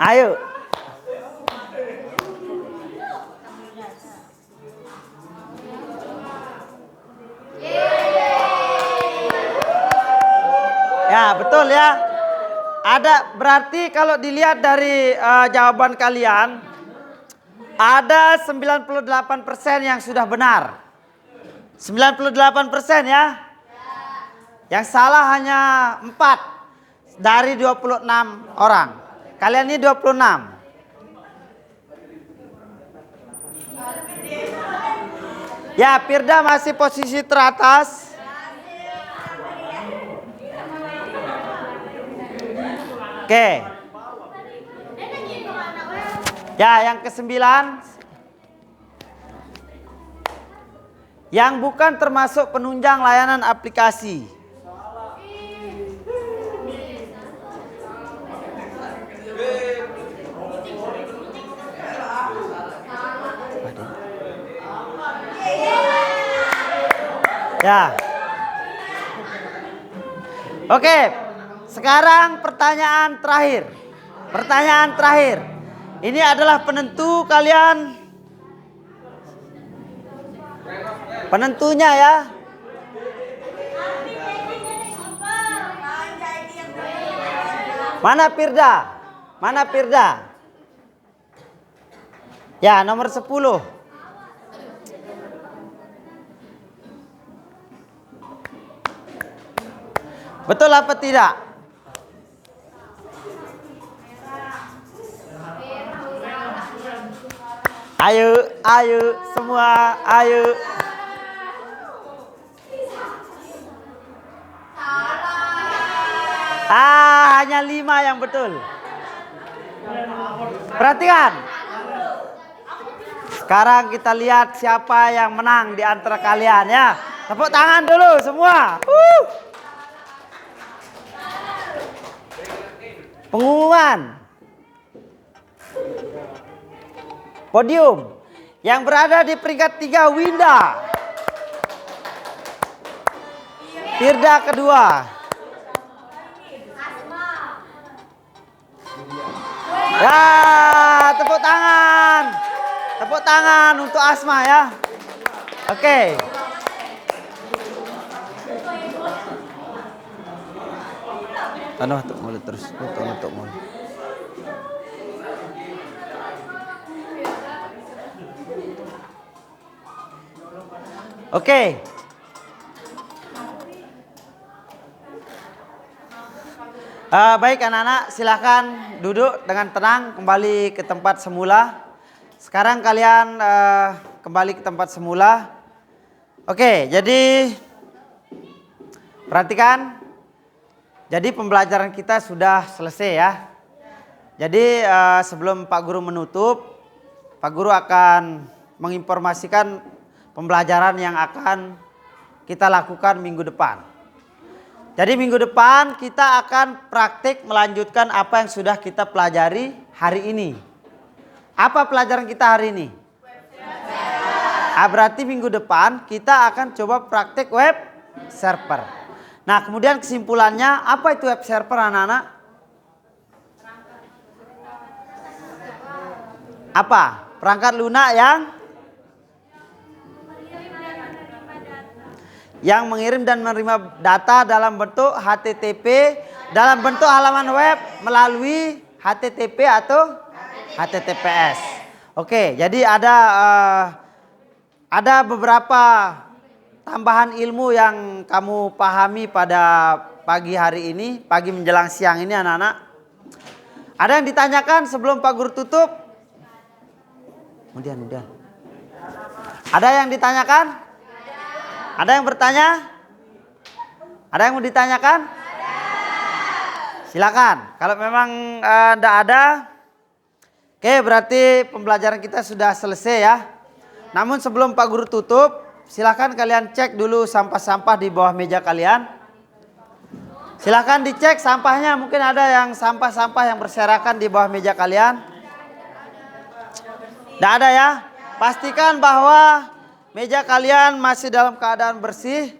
Speaker 1: Ayo. Ya, betul ya. Ada, berarti kalau dilihat dari jawaban kalian, ada 98% yang sudah benar. 98% ya. Yang salah hanya 4 dari 26 orang. Kalian ini 26. Ya, Firda masih posisi teratas. Oke. Ya, yang ke-9. Yang bukan termasuk penunjang layanan aplikasi. Ya. Oke. Sekarang pertanyaan terakhir. Pertanyaan terakhir. Ini adalah penentu kalian. Penentunya ya. Mana Firda? Mana Firda? Ya, nomor 10. Betul apa tidak? Ayo, ayo, semua, ayo. Hanya 5 yang betul. Perhatikan. Sekarang kita lihat siapa yang menang di antara kalian ya. Tepuk tangan dulu semua. Pengumuman podium yang berada di peringkat 3 Winda. Firda kedua. Ya, tepuk tangan. Tepuk tangan untuk Asma ya. Oke. Tutup mulut terus. Tutup mulut. Oke. Baik anak-anak, silahkan duduk dengan tenang kembali ke tempat semula. Sekarang kalian kembali ke tempat semula. Oke, jadi perhatikan. Jadi pembelajaran kita sudah selesai ya. Jadi sebelum Pak Guru menutup, Pak Guru akan menginformasikan pembelajaran yang akan kita lakukan minggu depan. Jadi minggu depan kita akan praktik melanjutkan apa yang sudah kita pelajari hari ini. Apa pelajaran kita hari ini? Berarti minggu depan kita akan coba praktik web server. Nah kemudian kesimpulannya apa itu web server anak-anak? Apa? Perangkat lunak yang mengirim dan menerima data dalam bentuk HTTP, dalam bentuk halaman web melalui HTTP atau HTTPS. Oke, jadi ada beberapa tambahan ilmu yang kamu pahami pada pagi hari ini, pagi menjelang siang ini anak-anak. Ada yang ditanyakan sebelum Pak Guru tutup? Kemudian. Ada yang ditanyakan? Ada yang bertanya? Ada yang mau ditanyakan? Silakan. Kalau memang tidak ada, oke berarti pembelajaran kita sudah selesai ya. Namun sebelum Pak Guru tutup, silakan kalian cek dulu sampah-sampah di bawah meja kalian. Silakan dicek sampahnya, mungkin ada yang sampah-sampah yang berserakan di bawah meja kalian. Tidak ada ya? Pastikan bahwa meja kalian masih dalam keadaan bersih.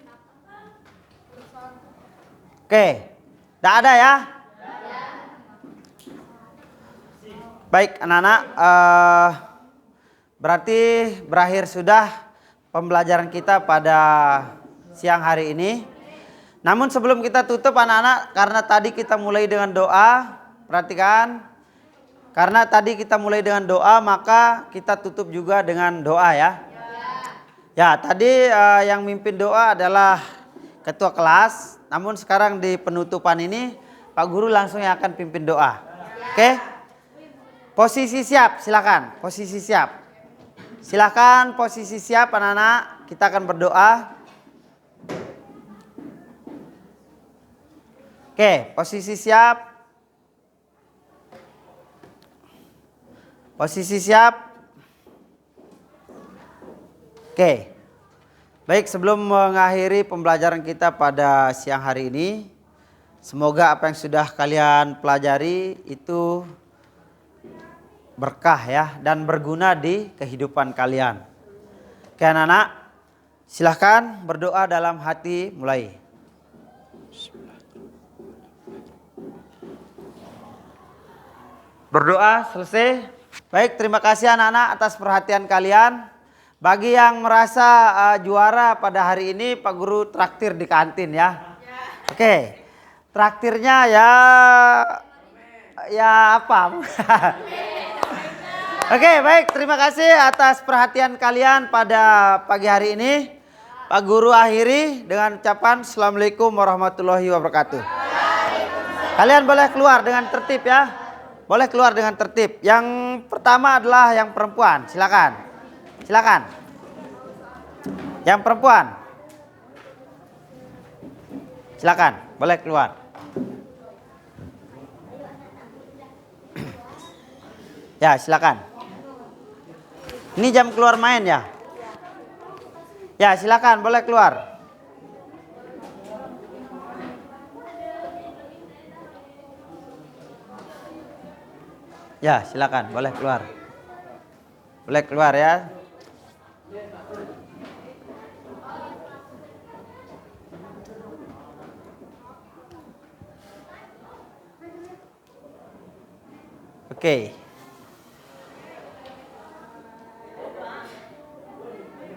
Speaker 1: Oke, tidak ada ya? Baik anak-anak, berarti berakhir sudah pembelajaran kita pada siang hari ini. Namun sebelum kita tutup anak-anak, karena tadi kita mulai dengan doa, perhatikan. Karena tadi kita mulai dengan doa, maka kita tutup juga dengan doa ya. Ya, tadi yang mimpin doa adalah ketua kelas. Namun sekarang di penutupan ini Pak Guru langsung yang akan pimpin doa. Oke? Posisi siap, silakan. Posisi siap. Silakan posisi siap anak-anak. Kita akan berdoa. Oke, posisi siap. Posisi siap. Oke, baik sebelum mengakhiri pembelajaran kita pada siang hari ini, semoga apa yang sudah kalian pelajari itu berkah ya dan berguna di kehidupan kalian. Oke anak-anak, silahkan berdoa dalam hati mulai. Berdoa selesai. Baik, terima kasih anak-anak atas perhatian kalian. Bagi yang merasa juara pada hari ini, Pak Guru traktir di kantin ya. Oke, traktirnya ya apa? Oke, baik, terima kasih atas perhatian kalian pada pagi hari ini. Pak Guru akhiri dengan ucapan Assalamualaikum warahmatullahi wabarakatuh. Kalian boleh keluar dengan tertib ya. Boleh keluar dengan tertib. Yang pertama adalah yang perempuan, silakan. Silakan. Yang perempuan. Silakan, boleh keluar. Ya, silakan. Ini jam keluar main ya? Ya, silakan, boleh keluar. Ya, silakan, boleh keluar. Boleh keluar ya. Oke.